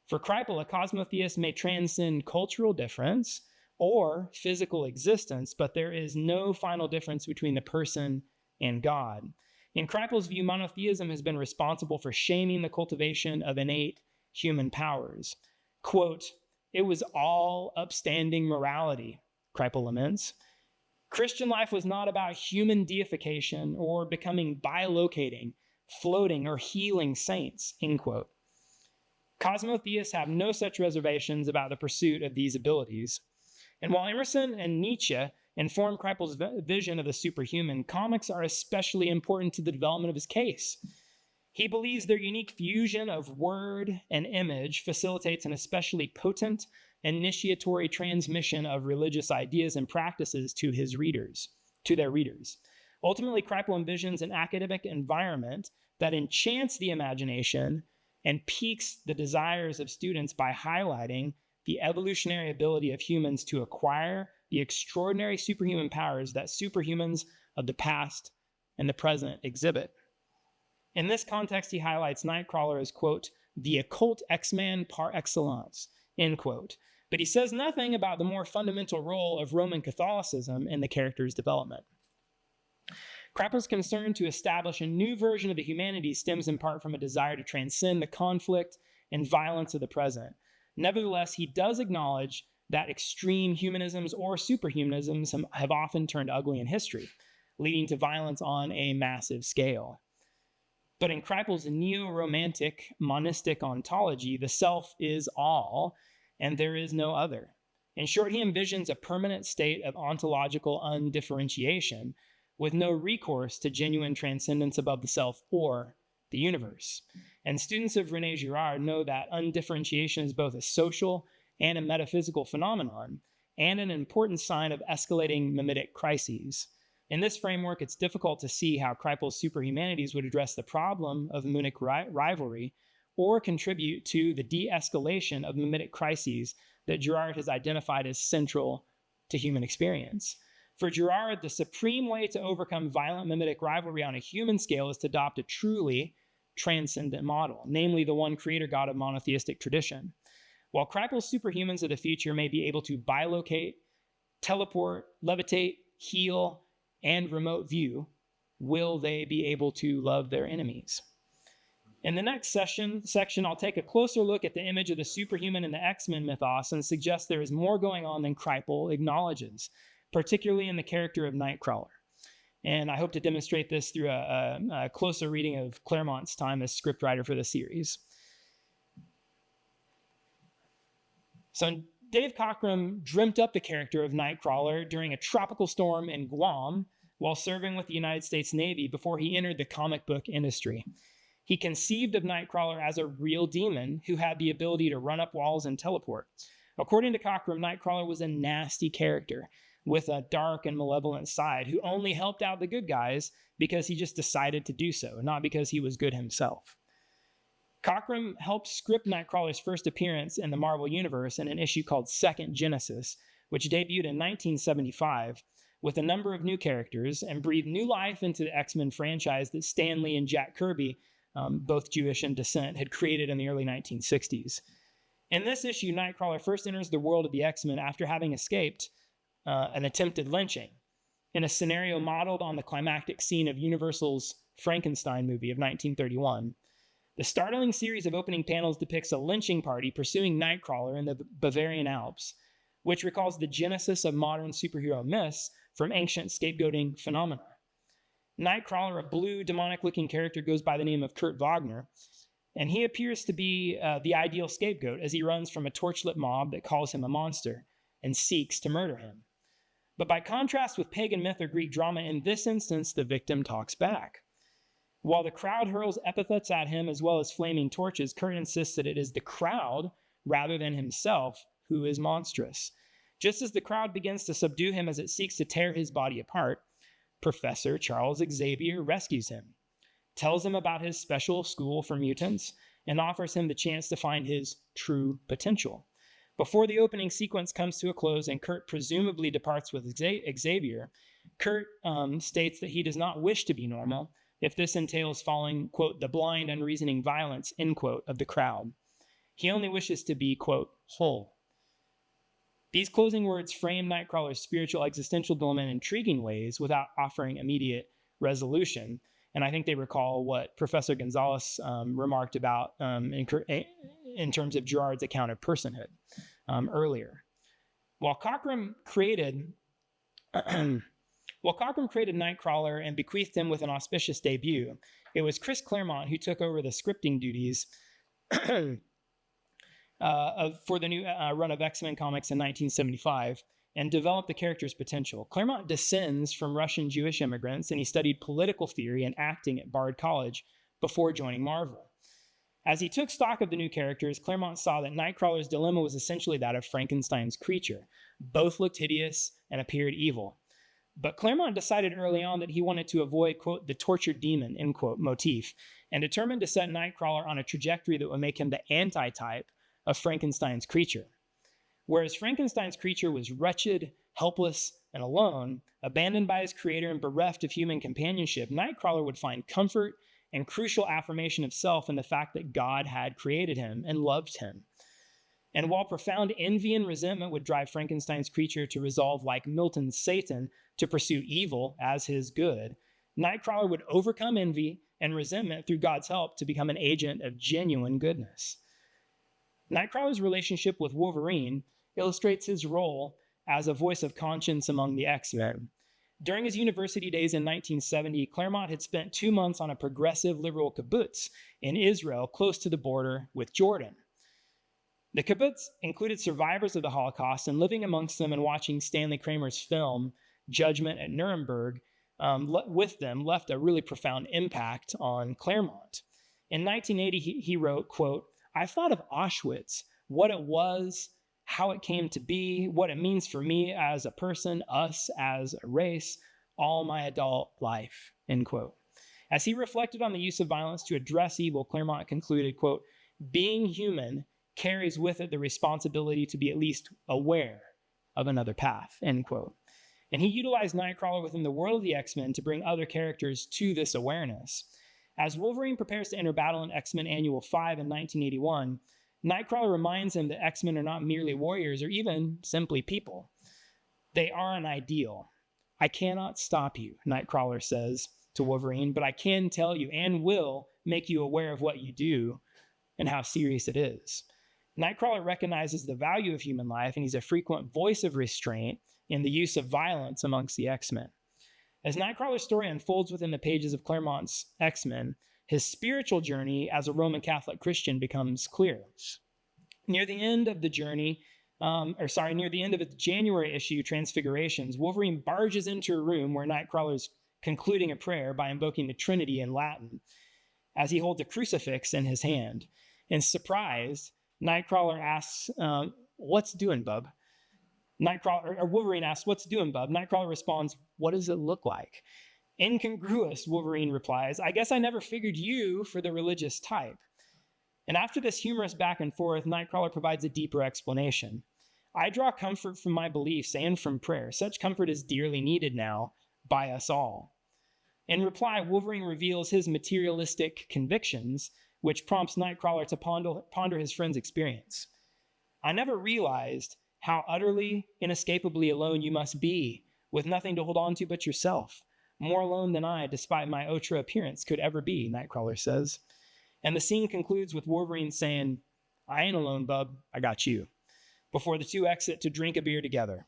For Kreipel, a cosmotheist may transcend cultural difference or physical existence, but there is no final difference between the person and God. In Kreipel's view, monotheism has been responsible for shaming the cultivation of innate human powers. Quote, it was all upstanding morality, Kreipel laments. Christian life was not about human deification or becoming bilocating, floating, or healing saints, end quote. Cosmotheists have no such reservations about the pursuit of these abilities. And while Emerson and Nietzsche inform Kripal's vision of the superhuman, comics are especially important to the development of his case. He believes their unique fusion of word and image facilitates an especially potent initiatory transmission of religious ideas and practices to their readers. Ultimately, Kripal envisions an academic environment that enchants the imagination and piques the desires of students by highlighting the evolutionary ability of humans to acquire the extraordinary superhuman powers that superhumans of the past and the present exhibit. In this context, he highlights Nightcrawler as, quote, the occult X-Man par excellence, end quote. But he says nothing about the more fundamental role of Roman Catholicism in the character's development. Kripal's concern to establish a new version of the humanities stems in part from a desire to transcend the conflict and violence of the present. Nevertheless, he does acknowledge that extreme humanisms or superhumanisms have often turned ugly in history, leading to violence on a massive scale. But in Kripal's neo-romantic monistic ontology, the self is all, and there is no other. In short, he envisions a permanent state of ontological undifferentiation with no recourse to genuine transcendence above the self or the universe. And students of René Girard know that undifferentiation is both a social and a metaphysical phenomenon, and an important sign of escalating mimetic crises. In this framework, it's difficult to see how Kripal's Superhumanities would address the problem of mimetic rivalry or contribute to the de-escalation of mimetic crises that Girard has identified as central to human experience. For Girard, the supreme way to overcome violent mimetic rivalry on a human scale is to adopt a truly transcendent model, namely the one creator God of monotheistic tradition. While Kripal's superhumans of the future may be able to bilocate, teleport, levitate, heal, and remote view, will they be able to love their enemies? In the next section, I'll take a closer look at the image of the superhuman in the X-Men mythos and suggest there is more going on than Kripal acknowledges, particularly in the character of Nightcrawler. And I hope to demonstrate this through a closer reading of Claremont's time as scriptwriter for the series. So Dave Cockrum dreamt up the character of Nightcrawler during a tropical storm in Guam while serving with the United States Navy before he entered the comic book industry. He conceived of Nightcrawler as a real demon who had the ability to run up walls and teleport. According to Cockrum, Nightcrawler was a nasty character with a dark and malevolent side who only helped out the good guys because he just decided to do so, not because he was good himself. Cockrum helped script Nightcrawler's first appearance in the Marvel Universe in an issue called Second Genesis, which debuted in 1975 with a number of new characters and breathed new life into the X-Men franchise that Stan Lee and Jack Kirby, both Jewish in descent, had created in the early 1960s. In this issue, Nightcrawler first enters the world of the X-Men after having escaped an attempted lynching in a scenario modeled on the climactic scene of Universal's Frankenstein movie of 1931. The startling series of opening panels depicts a lynching party pursuing Nightcrawler in the Bavarian Alps, which recalls the genesis of modern superhero myths from ancient scapegoating phenomena. Nightcrawler, a blue, demonic-looking character, goes by the name of Kurt Wagner, and he appears to be the ideal scapegoat as he runs from a torchlit mob that calls him a monster and seeks to murder him. But by contrast with pagan myth or Greek drama, in this instance, the victim talks back. While the crowd hurls epithets at him as well as flaming torches, Kurt insists that it is the crowd, rather than himself, who is monstrous. Just as the crowd begins to subdue him as it seeks to tear his body apart, Professor Charles Xavier rescues him, tells him about his special school for mutants, and offers him the chance to find his true potential. Before the opening sequence comes to a close and Kurt presumably departs with Xavier, Kurt states that he does not wish to be normal if this entails following, quote, the blind, unreasoning violence, end quote, of the crowd. He only wishes to be, quote, whole. These closing words frame Nightcrawler's spiritual existential dilemma in intriguing ways without offering immediate resolution. And I think they recall what Professor Gonzalez remarked about in terms of Girard's account of personhood earlier. While Cockrum created Nightcrawler and bequeathed him with an auspicious debut, it was Chris Claremont who took over the scripting duties for the new run of X-Men comics in 1975 and develop the character's potential. Claremont descends from Russian Jewish immigrants, and he studied political theory and acting at Bard College before joining Marvel. As he took stock of the new characters, Claremont saw that Nightcrawler's dilemma was essentially that of Frankenstein's creature. Both looked hideous and appeared evil. But Claremont decided early on that he wanted to avoid, quote, the tortured demon, end quote, motif, and determined to set Nightcrawler on a trajectory that would make him the anti-type of Frankenstein's creature. Whereas Frankenstein's creature was wretched, helpless, and alone, abandoned by his creator and bereft of human companionship, Nightcrawler would find comfort and crucial affirmation of self in the fact that God had created him and loved him. And while profound envy and resentment would drive Frankenstein's creature to resolve, like Milton's Satan, to pursue evil as his good, Nightcrawler would overcome envy and resentment through God's help to become an agent of genuine goodness. Nightcrawler's relationship with Wolverine illustrates his role as a voice of conscience among the X-Men. During his university days in 1970, Claremont had spent 2 months on a progressive liberal kibbutz in Israel, close to the border with Jordan. The kibbutz included survivors of the Holocaust, and living amongst them and watching Stanley Kramer's film, Judgment at Nuremberg, with them left a really profound impact on Claremont. In 1980, he wrote, quote, "I thought of Auschwitz, what it was, how it came to be, what it means for me as a person, us as a race, all my adult life," end quote. As he reflected on the use of violence to address evil, Claremont concluded, quote, "Being human carries with it the responsibility to be at least aware of another path," end quote. And he utilized Nightcrawler within the world of the X-Men to bring other characters to this awareness. As Wolverine prepares to enter battle in X-Men Annual 5 in 1981, Nightcrawler reminds him that X-Men are not merely warriors or even simply people. They are an ideal. "I cannot stop you," Nightcrawler says to Wolverine, "but I can tell you and will make you aware of what you do and how serious it is." Nightcrawler recognizes the value of human life, and he's a frequent voice of restraint in the use of violence amongst the X-Men. As Nightcrawler's story unfolds within the pages of Claremont's X-Men, his spiritual journey as a Roman Catholic Christian becomes clear. Near the end of the January issue, Transfigurations, Wolverine barges into a room where Nightcrawler's concluding a prayer by invoking the Trinity in Latin, as he holds a crucifix in his hand. And surprised, Nightcrawler asks, "What's doing, bub?" Wolverine asks, "What's doing, bub?" Nightcrawler responds, "What does it look like?" Incongruous, Wolverine replies, "I guess I never figured you for the religious type." And after this humorous back and forth, Nightcrawler provides a deeper explanation. "I draw comfort from my beliefs and from prayer. Such comfort is dearly needed now by us all." In reply, Wolverine reveals his materialistic convictions, which prompts Nightcrawler to ponder his friend's experience. "I never realized how utterly, inescapably alone you must be, with nothing to hold on to but yourself. More alone than I, despite my ultra appearance, could ever be," Nightcrawler says. And the scene concludes with Wolverine saying, "I ain't alone, bub, I got you," before the two exit to drink a beer together.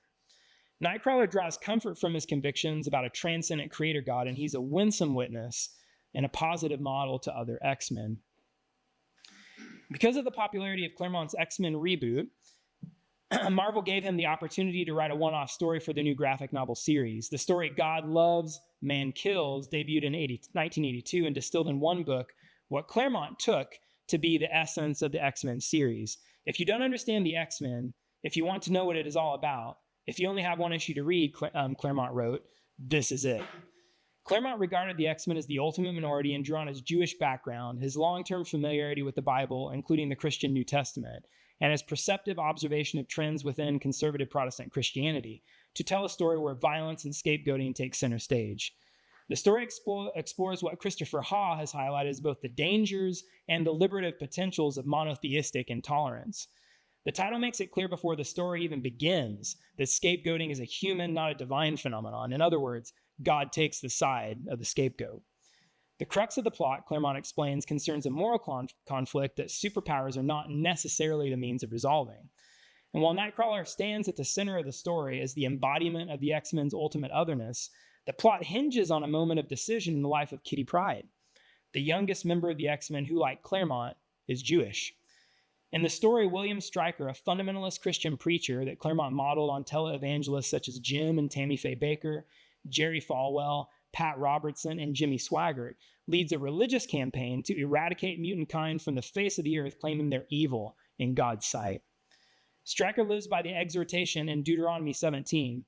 Nightcrawler draws comfort from his convictions about a transcendent creator God, and he's a winsome witness and a positive model to other X-Men. Because of the popularity of Claremont's X-Men reboot, Marvel gave him the opportunity to write a one-off story for the new graphic novel series. The story God Loves, Man Kills debuted in 1982 and distilled in one book what Claremont took to be the essence of the X-Men series. If you don't understand the X-Men, if you want to know what it is all about, if you only have one issue to read, Claremont wrote, this is it. Claremont regarded the X-Men as the ultimate minority and drew on his Jewish background, his long-term familiarity with the Bible, including the Christian New Testament, and his perceptive observation of trends within conservative Protestant Christianity to tell a story where violence and scapegoating take center stage. The story explores what Christopher Ha has highlighted as both the dangers and the liberative potentials of monotheistic intolerance. The title makes it clear before the story even begins that scapegoating is a human, not a divine phenomenon. In other words, God takes the side of the scapegoat. The crux of the plot, Claremont explains, concerns a moral conflict that superpowers are not necessarily the means of resolving. And while Nightcrawler stands at the center of the story as the embodiment of the X-Men's ultimate otherness, the plot hinges on a moment of decision in the life of Kitty Pryde, the youngest member of the X-Men who, like Claremont, is Jewish. In the story, William Stryker, a fundamentalist Christian preacher that Claremont modeled on televangelists such as Jim and Tammy Faye Baker, Jerry Falwell, Pat Robertson, and Jimmy Swaggart, leads a religious campaign to eradicate mutant kind from the face of the earth, claiming they're evil in God's sight. Stryker lives by the exhortation in Deuteronomy 17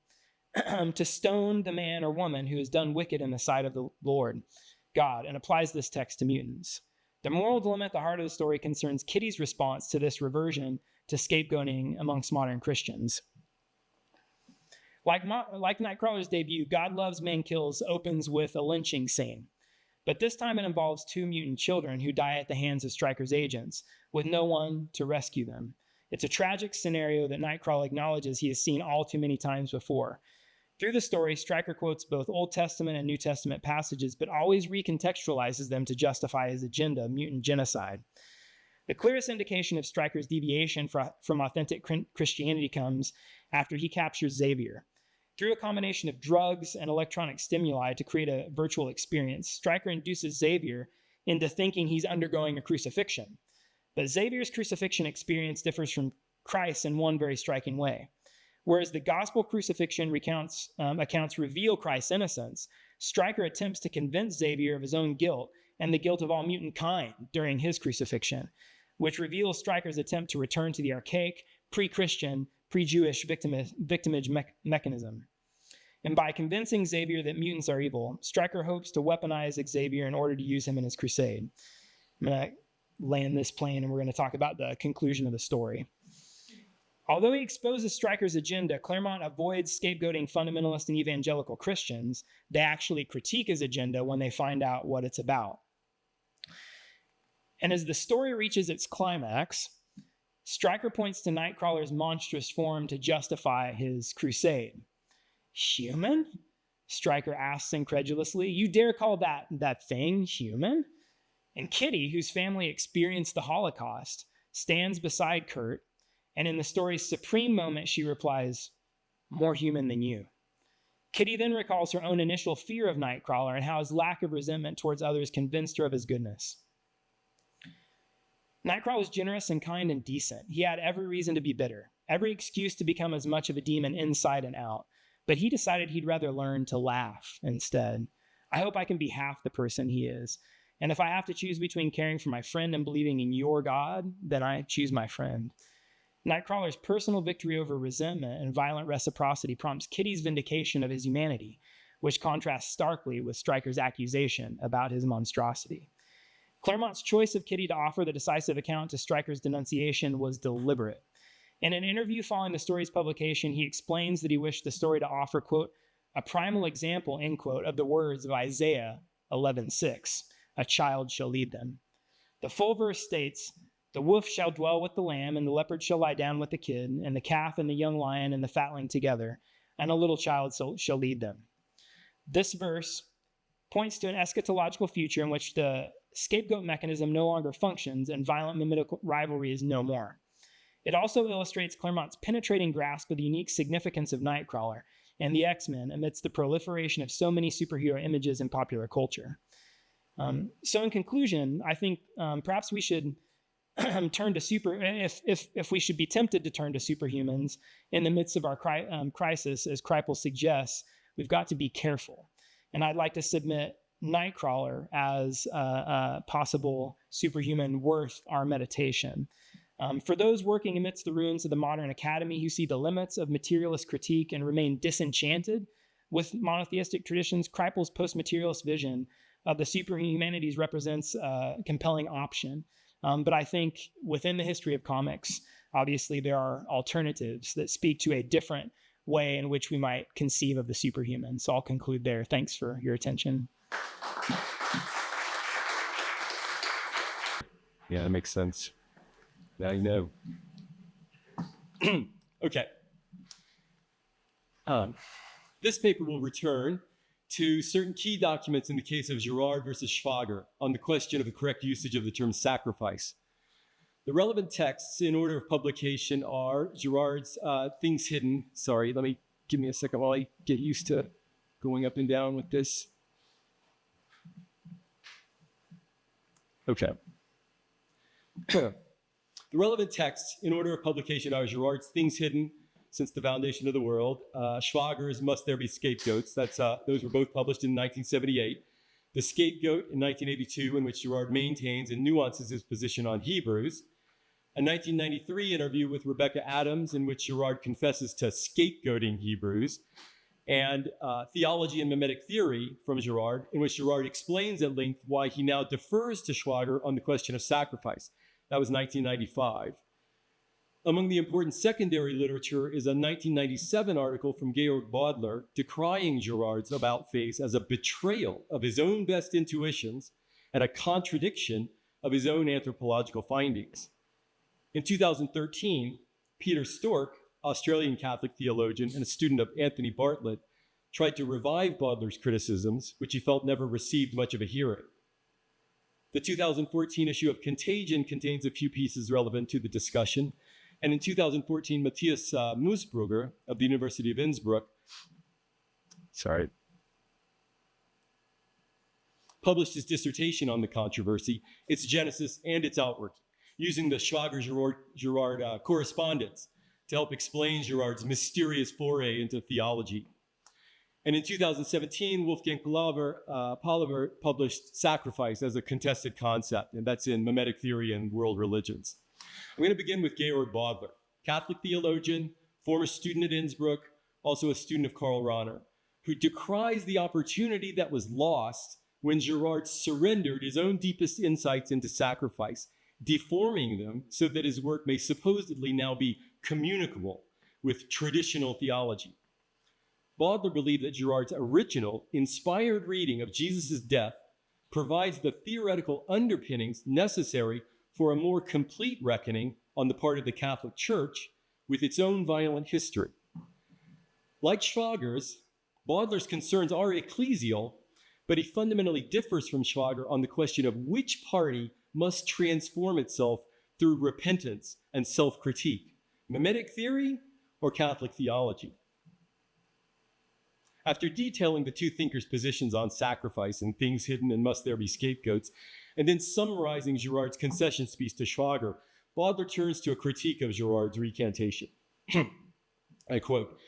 to stone the man or woman who has done wicked in the sight of the Lord God, and applies this text to mutants. The moral dilemma at the heart of the story concerns Kitty's response to this reversion to scapegoating amongst modern Christians. Like Nightcrawler's debut, God Loves Man Kills opens with a lynching scene. But this time it involves 2 mutant children who die at the hands of Stryker's agents, with no one to rescue them. It's a tragic scenario that Nightcrawler acknowledges he has seen all too many times before. Through the story, Stryker quotes both Old Testament and New Testament passages, but always recontextualizes them to justify his agenda of mutant genocide. The clearest indication of Stryker's deviation from authentic Christianity comes after he captures Xavier. Through a combination of drugs and electronic stimuli to create a virtual experience, Stryker induces Xavier into thinking he's undergoing a crucifixion. But Xavier's crucifixion experience differs from Christ's in one very striking way. Whereas the gospel crucifixion accounts reveal Christ's innocence, Stryker attempts to convince Xavier of his own guilt and the guilt of all mutant kind during his crucifixion, which reveals Stryker's attempt to return to the archaic, pre-Christian, pre-Jewish victimage mechanism. And by convincing Xavier that mutants are evil, Stryker hopes to weaponize Xavier in order to use him in his crusade. I'm going to land this plane and we're going to talk about the conclusion of the story. Although he exposes Stryker's agenda, Claremont avoids scapegoating fundamentalist and evangelical Christians. They actually critique his agenda when they find out what it's about. And as the story reaches its climax, Stryker points to Nightcrawler's monstrous form to justify his crusade. Human? Stryker asks incredulously. You dare call that thing human? And Kitty, whose family experienced the Holocaust, stands beside Kurt, and in the story's supreme moment, she replies, "More human than you." Kitty then recalls her own initial fear of Nightcrawler and how his lack of resentment towards others convinced her of his goodness. Nightcrawler was generous and kind and decent. He had every reason to be bitter, every excuse to become as much of a demon inside and out, but he decided he'd rather learn to laugh instead. I hope I can be half the person he is. And if I have to choose between caring for my friend and believing in your God, then I choose my friend. Nightcrawler's personal victory over resentment and violent reciprocity prompts Kitty's vindication of his humanity, which contrasts starkly with Stryker's accusation about his monstrosity. Claremont's choice of Kitty to offer the decisive account to Stryker's denunciation was deliberate. In an interview following the story's publication, he explains that he wished the story to offer, quote, a primal example, end quote, of the words of Isaiah 11:6, a child shall lead them. The full verse states, the wolf shall dwell with the lamb, and the leopard shall lie down with the kid, and the calf and the young lion and the fatling together, and a little child shall lead them. This verse points to an eschatological future in which the scapegoat mechanism no longer functions and violent mimetic rivalry is no more. It also illustrates Claremont's penetrating grasp of the unique significance of Nightcrawler and the X-Men amidst the proliferation of so many superhero images in popular culture. So in conclusion, I think perhaps we should turn to if we should be tempted to turn to superhumans in the midst of our crisis, as Kripal suggests, we've got to be careful. And I'd like to submit Nightcrawler as a possible superhuman worth our meditation. For those working amidst the ruins of the modern academy who see the limits of materialist critique and remain disenchanted with monotheistic traditions, Kripal's post-materialist vision of the superhumanities represents a compelling option. But I think within the history of comics, obviously there are alternatives that speak to a different way in which we might conceive of the superhuman. So I'll conclude there. Thanks for your attention. Yeah, that makes sense. Now you know. Okay. This paper will return to certain key documents in the case of Girard versus Schwager on the question of the correct usage of the term sacrifice. The relevant texts in order of publication are Girard's Things Hidden. Sorry, give me a second while I get used to going up and down with this. Okay. The relevant texts in order of publication are Girard's Things Hidden Since the Foundation of the World, Schwager's Must There Be Scapegoats. Those were both published in 1978. The Scapegoat in 1982, in which Girard maintains and nuances his position on Hebrews. A 1993 interview with Rebecca Adams, in which Girard confesses to scapegoating Hebrews. And Theology and Mimetic Theory from Girard, in which Girard explains at length why he now defers to Schwager on the question of sacrifice. That was 1995. Among the important secondary literature is a 1997 article from Georg Bodler decrying Girard's about-face as a betrayal of his own best intuitions and a contradiction of his own anthropological findings. In 2013, Peter Stork, Australian Catholic theologian and a student of Anthony Bartlett, tried to revive Bodler's criticisms, which he felt never received much of a hearing. The 2014 issue of Contagion contains a few pieces relevant to the discussion. And in 2014, Matthias Musbrugger of the University of Innsbruck published his dissertation on the controversy, its genesis, and its outworking, using the Schwager-Girard correspondence to help explain Girard's mysterious foray into theology. And in 2017, Wolfgang Palaver published Sacrifice as a Contested Concept, and that's in Mimetic Theory and World Religions. I'm going to begin with Georg Bodler, Catholic theologian, former student at Innsbruck, also a student of Karl Rahner, who decries the opportunity that was lost when Girard surrendered his own deepest insights into sacrifice, deforming them so that his work may supposedly now be communicable with traditional theology. Bodler believed that Girard's original, inspired reading of Jesus' death provides the theoretical underpinnings necessary for a more complete reckoning on the part of the Catholic Church with its own violent history. Like Schwager's, Bodler's concerns are ecclesial, but he fundamentally differs from Schwager on the question of which party must transform itself through repentance and self-critique, Mimetic theory or Catholic theology. After detailing the two thinkers' positions on sacrifice and Things Hidden and Must There Be Scapegoats, and then summarizing Girard's concession speech to Schwager, Bodler turns to a critique of Girard's recantation. I quote,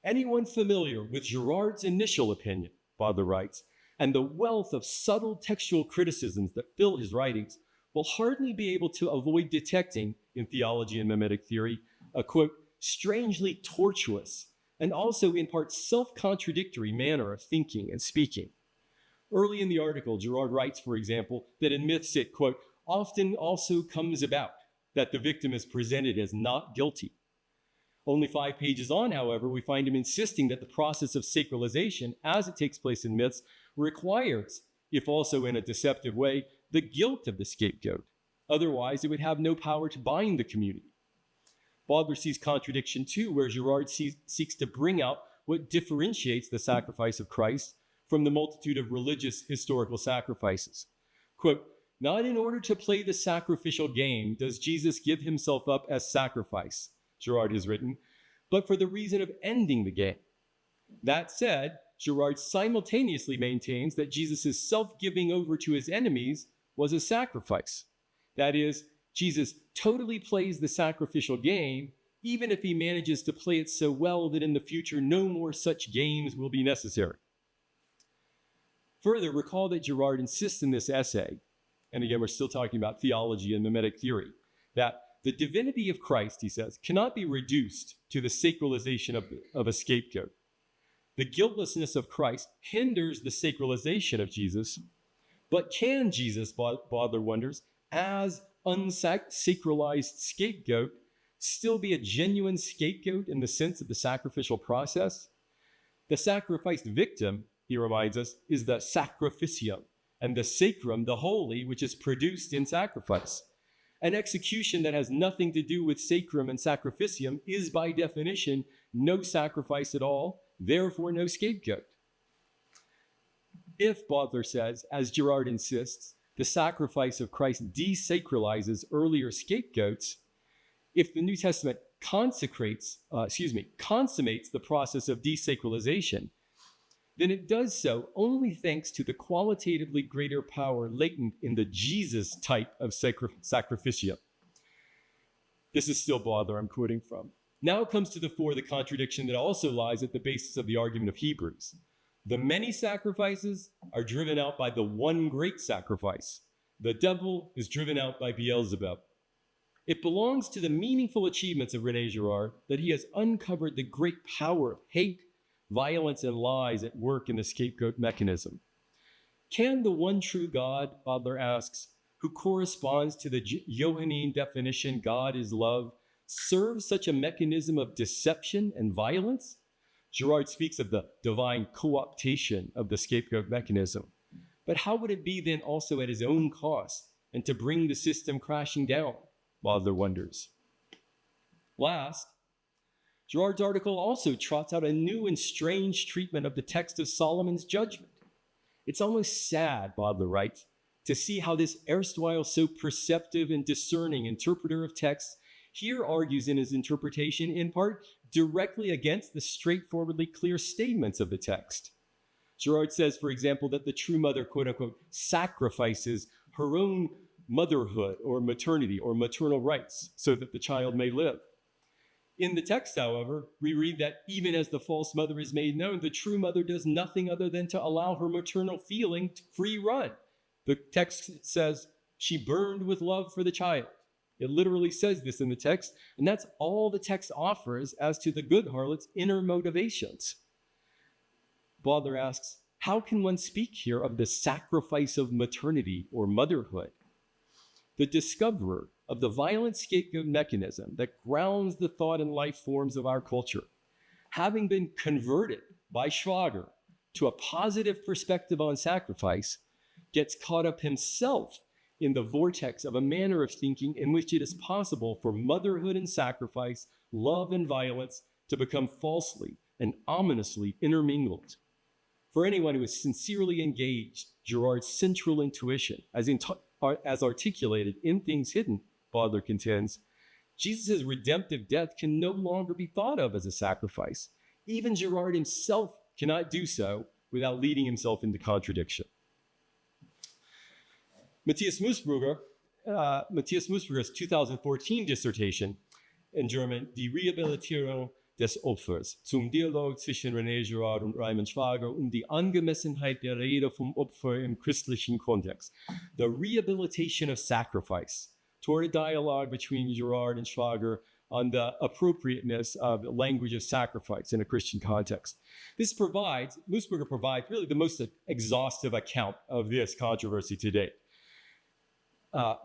"Anyone familiar with Girard's initial opinion," Bodler writes, "and the wealth of subtle textual criticisms that fill his writings will hardly be able to avoid detecting, in Theology and Mimetic Theory, a, quote, strangely tortuous and also in part self-contradictory manner of thinking and speaking." Early in the article, Girard writes, for example, that in myths it, quote, "often also comes about that the victim is presented as not guilty." Only 5 pages on, however, we find him insisting that the process of sacralization, as it takes place in myths, requires, if also in a deceptive way, the guilt of the scapegoat. Otherwise, it would have no power to bind the community. Bodler sees contradiction too, where Girard seeks to bring out what differentiates the sacrifice of Christ from the multitude of religious historical sacrifices. Quote, "Not in order to play the sacrificial game does Jesus give himself up as sacrifice," Girard has written, "but for the reason of ending the game. That said, Girard simultaneously maintains that Jesus' self-giving over to his enemies was a sacrifice. That is, Jesus totally plays the sacrificial game, even if he manages to play it so well that in the future no more such games will be necessary." Further, recall that Girard insists in this essay, and again, we're still talking about theology and mimetic theory, that the divinity of Christ, he says, cannot be reduced to the sacralization of a scapegoat. The guiltlessness of Christ hinders the sacralization of Jesus, but can Jesus, Bodler wonders, as unsacralized scapegoat, still be a genuine scapegoat in the sense of the sacrificial process? The sacrificed victim, he reminds us, is the sacrificium, and the sacrum, the holy, which is produced in sacrifice. An execution that has nothing to do with sacrum and sacrificium is by definition no sacrifice at all, therefore no scapegoat. If, Bodler says, as Girard insists, the sacrifice of Christ desacralizes earlier scapegoats, if the New Testament consummates the process of desacralization, then it does so only thanks to the qualitatively greater power latent in the Jesus type of sacrificium. This is still Baudelaire I'm quoting from. Now comes to the fore the contradiction that also lies at the basis of the argument of Hebrews. The many sacrifices are driven out by the one great sacrifice. The devil is driven out by Beelzebub. It belongs to the meaningful achievements of René Girard that he has uncovered the great power of hate, violence, and lies at work in the scapegoat mechanism. Can the one true God, Baudelaire asks, who corresponds to the Johannine definition, God is love, serve such a mechanism of deception and violence? Girard speaks of the divine co-optation of the scapegoat mechanism. But how would it be then also at his own cost and to bring the system crashing down? Baudelaire wonders. Last, Girard's article also trots out a new and strange treatment of the text of Solomon's judgment. It's almost sad, Baudelaire writes, to see how this erstwhile so perceptive and discerning interpreter of texts here argues in his interpretation in part directly against the straightforwardly clear statements of the text. Girard says, for example, that the true mother, quote unquote, sacrifices her own motherhood or maternity or maternal rights so that the child may live. In the text, however, we read that even as the false mother is made known, the true mother does nothing other than to allow her maternal feeling to free run. The text says she burned with love for the child. It literally says this in the text, and that's all the text offers as to the good harlot's inner motivations. Baudelaire asks, how can one speak here of the sacrifice of maternity or motherhood? The discoverer of the violent scapegoat mechanism that grounds the thought and life forms of our culture, having been converted by Schwager to a positive perspective on sacrifice, gets caught up himself in the vortex of a manner of thinking in which it is possible for motherhood and sacrifice, love and violence to become falsely and ominously intermingled. For anyone who is sincerely engaged, Girard's central intuition, as articulated in Things Hidden, Baudelaire contends, Jesus' redemptive death can no longer be thought of as a sacrifice. Even Girard himself cannot do so without leading himself into contradiction. Matthias Musburger's 2014 dissertation in German, Die Rehabilitierung des Opfers, zum Dialog zwischen René Girard und Raymond Schwager und die Angemessenheit der Rede vom Opfer im christlichen Kontext. The Rehabilitation of Sacrifice, toward a dialogue between Girard and Schwager on the appropriateness of the language of sacrifice in a Christian context. Musburger provides really the most exhaustive account of this controversy to date.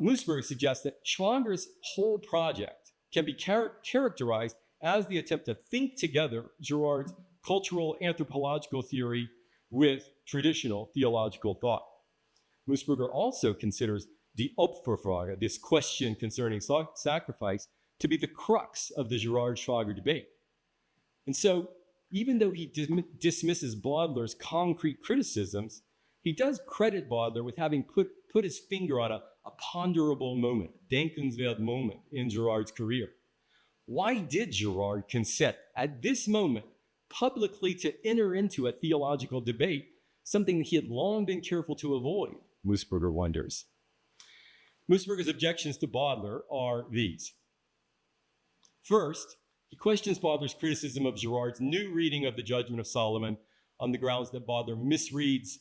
Musburger suggests that Schwager's whole project can be characterized as the attempt to think together Girard's cultural anthropological theory with traditional theological thought. Musburger also considers the Opferfrage, this question concerning sacrifice, to be the crux of the Girard-Schwager debate. And so, even though he dismisses Baudelaire's concrete criticisms, he does credit Baudelaire with having put his finger on a ponderable moment, denkenswert moment in Girard's career. Why did Girard consent at this moment publicly to enter into a theological debate, something that he had long been careful to avoid, Musburger wonders. Musburger's objections to Baudelaire are these. First, he questions Baudelaire's criticism of Girard's new reading of the Judgment of Solomon on the grounds that Baudelaire misreads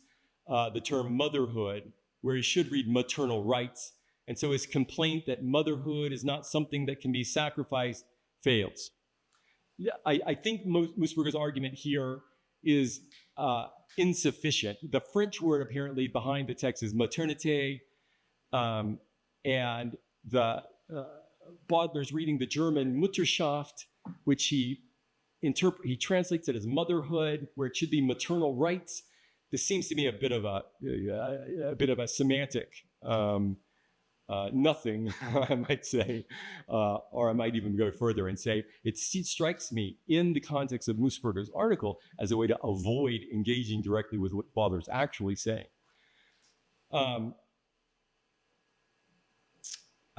the term motherhood, where he should read maternal rights, and so his complaint that motherhood is not something that can be sacrificed fails. I think Musburger's argument here is insufficient. The French word apparently behind the text is maternité, and Baudelaire's reading the German Mutterschaft, which he translates it as motherhood, where it should be maternal rights. This seems to me a bit of a semantic nothing, I might say, or I might even go further and say it strikes me in the context of Musburger's article as a way to avoid engaging directly with what Baudelaire's actually saying.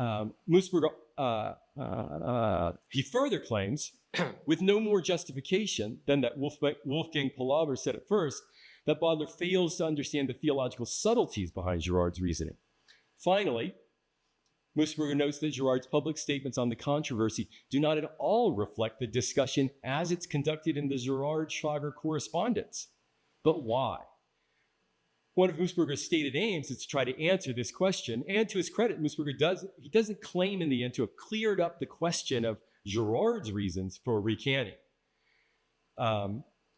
Musburger, he further claims, with no more justification than that Wolfgang Palaver said at first, that Baudelaire fails to understand the theological subtleties behind Girard's reasoning. Finally, Musburger notes that Girard's public statements on the controversy do not at all reflect the discussion as it's conducted in the Girard-Schwager correspondence. But why? One of Musburger's stated aims is to try to answer this question, and to his credit, Musburger doesn't claim in the end to have cleared up the question of Girard's reasons for recanting.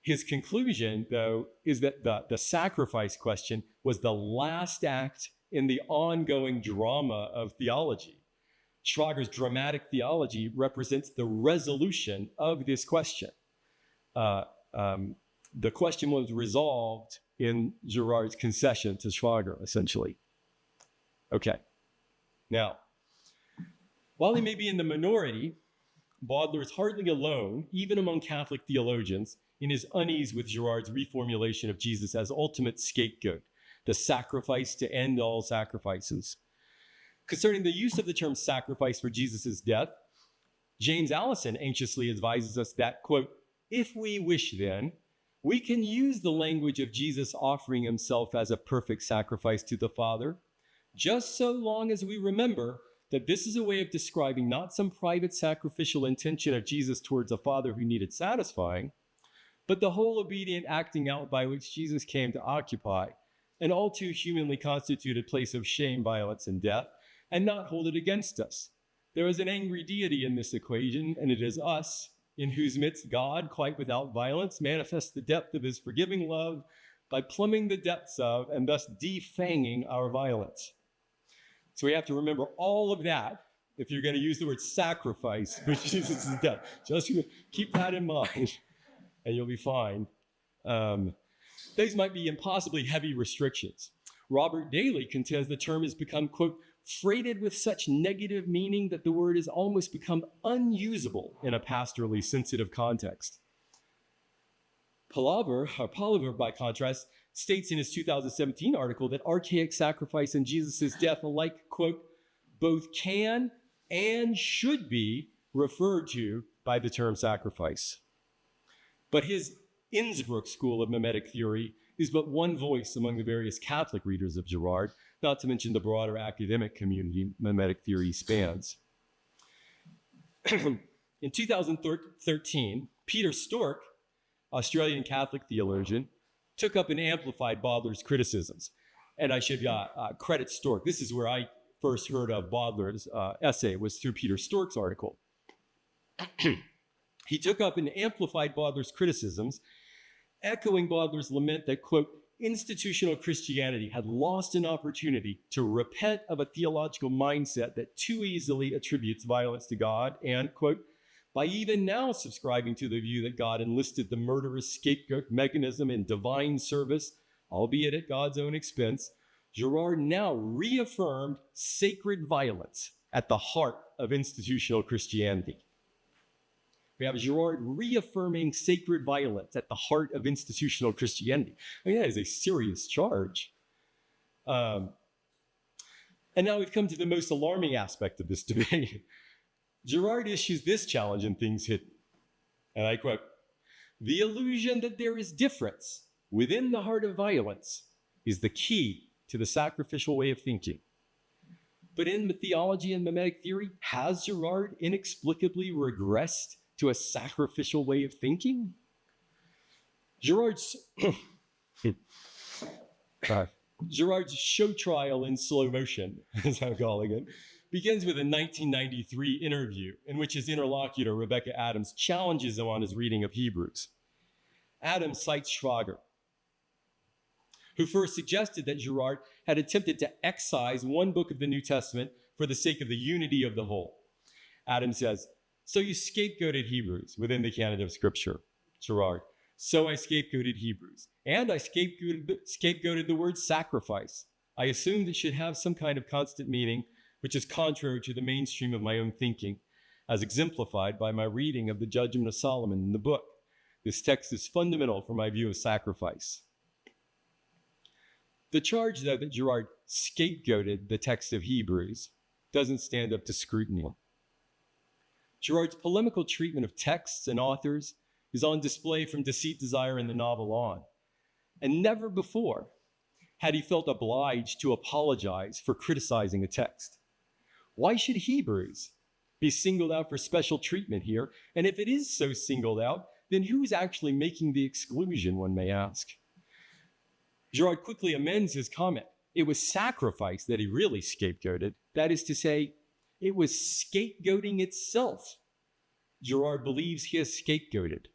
His conclusion, though, is that the sacrifice question was the last act in the ongoing drama of theology. Schwager's dramatic theology represents the resolution of this question. The question was resolved in Girard's concession to Schwager, essentially. Okay. Now, while he may be in the minority, Baudelaire is hardly alone, even among Catholic theologians, in his unease with Girard's reformulation of Jesus as ultimate scapegoat, the sacrifice to end all sacrifices. Concerning the use of the term sacrifice for Jesus' death, James Allison anxiously advises us that, quote, if we wish then, we can use the language of Jesus offering himself as a perfect sacrifice to the Father, just so long as we remember that this is a way of describing not some private sacrificial intention of Jesus towards a Father who needed satisfying, but the whole obedient acting out by which Jesus came to occupy an all too humanly constituted place of shame, violence, and death, and not hold it against us. There is an angry deity in this equation, and it is us, in whose midst God, quite without violence, manifests the depth of his forgiving love by plumbing the depths of and thus defanging our violence. So we have to remember all of that if you're going to use the word sacrifice for Jesus' death. Just keep that in mind, and you'll be fine. These might be impossibly heavy restrictions. Robert Daly contends the term has become, quote, freighted with such negative meaning that the word has almost become unusable in a pastorally sensitive context. Polliver, by contrast, states in his 2017 article that archaic sacrifice and Jesus' death alike, quote, both can and should be referred to by the term sacrifice. But his Innsbruck school of mimetic theory is but one voice among the various Catholic readers of Girard, not to mention the broader academic community mimetic theory spans. In 2013, Peter Stork, Australian Catholic theologian, took up and amplified Baudelaire's criticisms. And I should credit Stork. This is where I first heard of Baudelaire's essay, was through Peter Stork's article. He took up and amplified Baudelaire's criticisms, echoing Baudelaire's lament that, quote, institutional Christianity had lost an opportunity to repent of a theological mindset that too easily attributes violence to God, and, quote, by even now subscribing to the view that God enlisted the murderous scapegoat mechanism in divine service, albeit at God's own expense, Girard now reaffirmed sacred violence at the heart of institutional Christianity. We have Girard reaffirming sacred violence at the heart of institutional Christianity. I mean, that is a serious charge. And now we've come to the most alarming aspect of this debate. Girard issues this challenge in Things Hidden, and I quote, the illusion that there is difference within the heart of violence is the key to the sacrificial way of thinking. But in the theology and mimetic theory, has Girard inexplicably regressed to a sacrificial way of thinking? Girard's show trial in slow motion, as I'm calling it, begins with a 1993 interview in which his interlocutor, Rebecca Adams, challenges him on his reading of Hebrews. Adams cites Schwager, who first suggested that Girard had attempted to excise one book of the New Testament for the sake of the unity of the whole. Adams says, so you scapegoated Hebrews within the canon of Scripture. Girard, so I scapegoated Hebrews. And I scapegoated the word sacrifice. I assumed it should have some kind of constant meaning, which is contrary to the mainstream of my own thinking, as exemplified by my reading of the Judgment of Solomon in the book. This text is fundamental for my view of sacrifice. The charge, though, that Girard scapegoated the text of Hebrews doesn't stand up to scrutiny. Girard's polemical treatment of texts and authors is on display from Deceit, Desire, and the novel on. And never before had he felt obliged to apologize for criticizing a text. Why should Hebrews be singled out for special treatment here? And if it is so singled out, then who's actually making the exclusion, one may ask? Girard quickly amends his comment. It was sacrifice that he really scapegoated. That is to say, it was scapegoating itself. Girard believes he has scapegoated.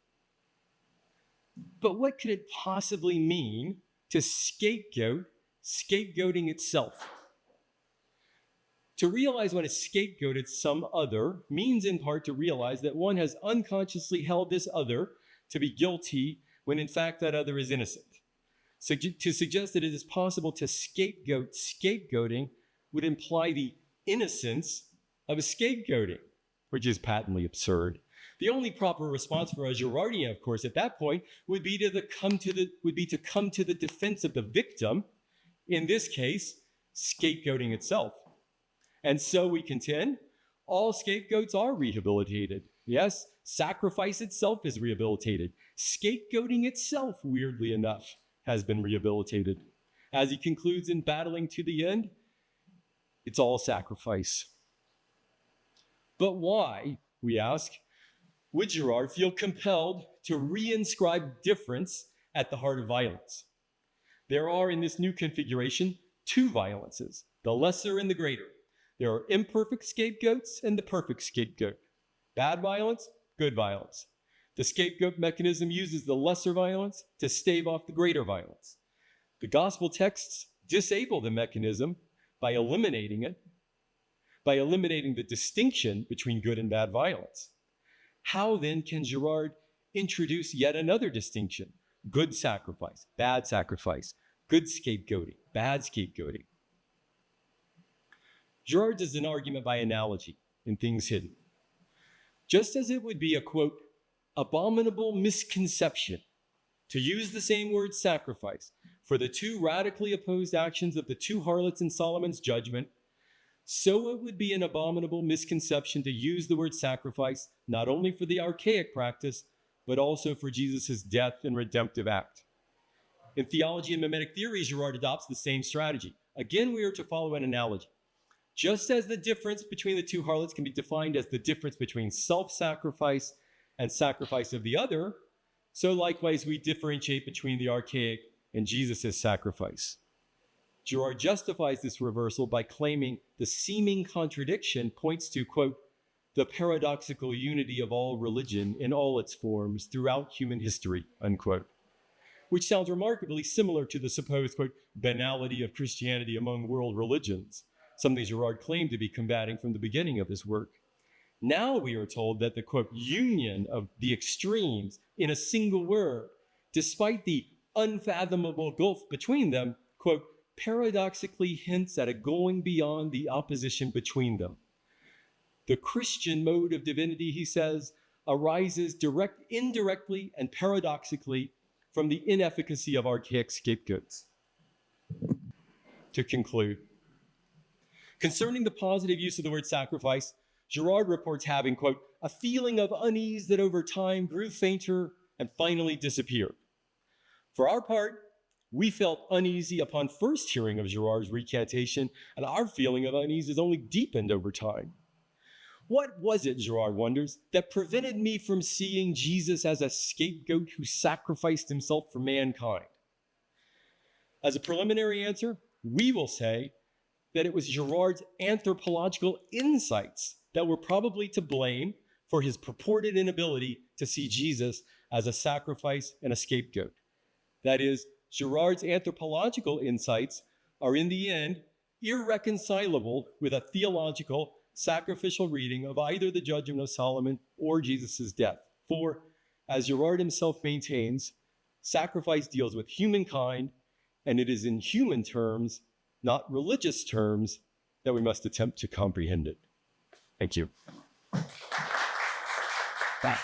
But what could it possibly mean to scapegoating itself? To realize one has scapegoated some other means in part to realize that one has unconsciously held this other to be guilty when in fact that other is innocent. So to suggest that it is possible to scapegoating would imply the innocence of a scapegoating, which is patently absurd. The only proper response for a Girardian, of course, at that point would be to come to the defense of the victim, in this case, scapegoating itself. And so we contend, all scapegoats are rehabilitated. Yes, sacrifice itself is rehabilitated. Scapegoating itself, weirdly enough, has been rehabilitated. As he concludes in battling to the end, it's all sacrifice. But why, we ask, would Girard feel compelled to reinscribe difference at the heart of violence? There are in this new configuration two violences, the lesser and the greater. There are imperfect scapegoats and the perfect scapegoat. Bad violence, good violence. The scapegoat mechanism uses the lesser violence to stave off the greater violence. The gospel texts disable the mechanism by eliminating it, by eliminating the distinction between good and bad violence. How then can Girard introduce yet another distinction? Good sacrifice, good scapegoating, bad scapegoating. Girard does an argument by analogy in Things Hidden. Just as it would be a, quote, abominable misconception to use the same word sacrifice for the two radically opposed actions of the two harlots in Solomon's judgment, so it would be an abominable misconception to use the word sacrifice not only for the archaic practice, but also for Jesus' death and redemptive act. In theology and mimetic theory, Girard adopts the same strategy. Again, we are to follow an analogy. Just as the difference between the two harlots can be defined as the difference between self-sacrifice and sacrifice of the other, so likewise we differentiate between the archaic and Jesus' sacrifice. Girard justifies this reversal by claiming the seeming contradiction points to, quote, the paradoxical unity of all religion in all its forms throughout human history, unquote, which sounds remarkably similar to the supposed, quote, banality of Christianity among world religions, something Girard claimed to be combating from the beginning of his work. Now we are told that the, quote, union of the extremes in a single word, despite the unfathomable gulf between them, quote, paradoxically hints at a going beyond the opposition between them. The Christian mode of divinity, he says, arises indirectly and paradoxically from the inefficacy of archaic scapegoats. To conclude, concerning the positive use of the word sacrifice, Girard reports having, quote, a feeling of unease that over time grew fainter and finally disappeared. For our part, we felt uneasy upon first hearing of Girard's recantation, and our feeling of unease has only deepened over time. What was it, Girard wonders, that prevented me from seeing Jesus as a scapegoat who sacrificed himself for mankind? As a preliminary answer, we will say that it was Girard's anthropological insights that were probably to blame for his purported inability to see Jesus as a sacrifice and a scapegoat. That is, Girard's anthropological insights are in the end irreconcilable with a theological sacrificial reading of either the Judgment of Solomon or Jesus' death. For, as Girard himself maintains, sacrifice deals with humankind, and it is in human terms, not religious terms, that we must attempt to comprehend it. Thank you. Bye.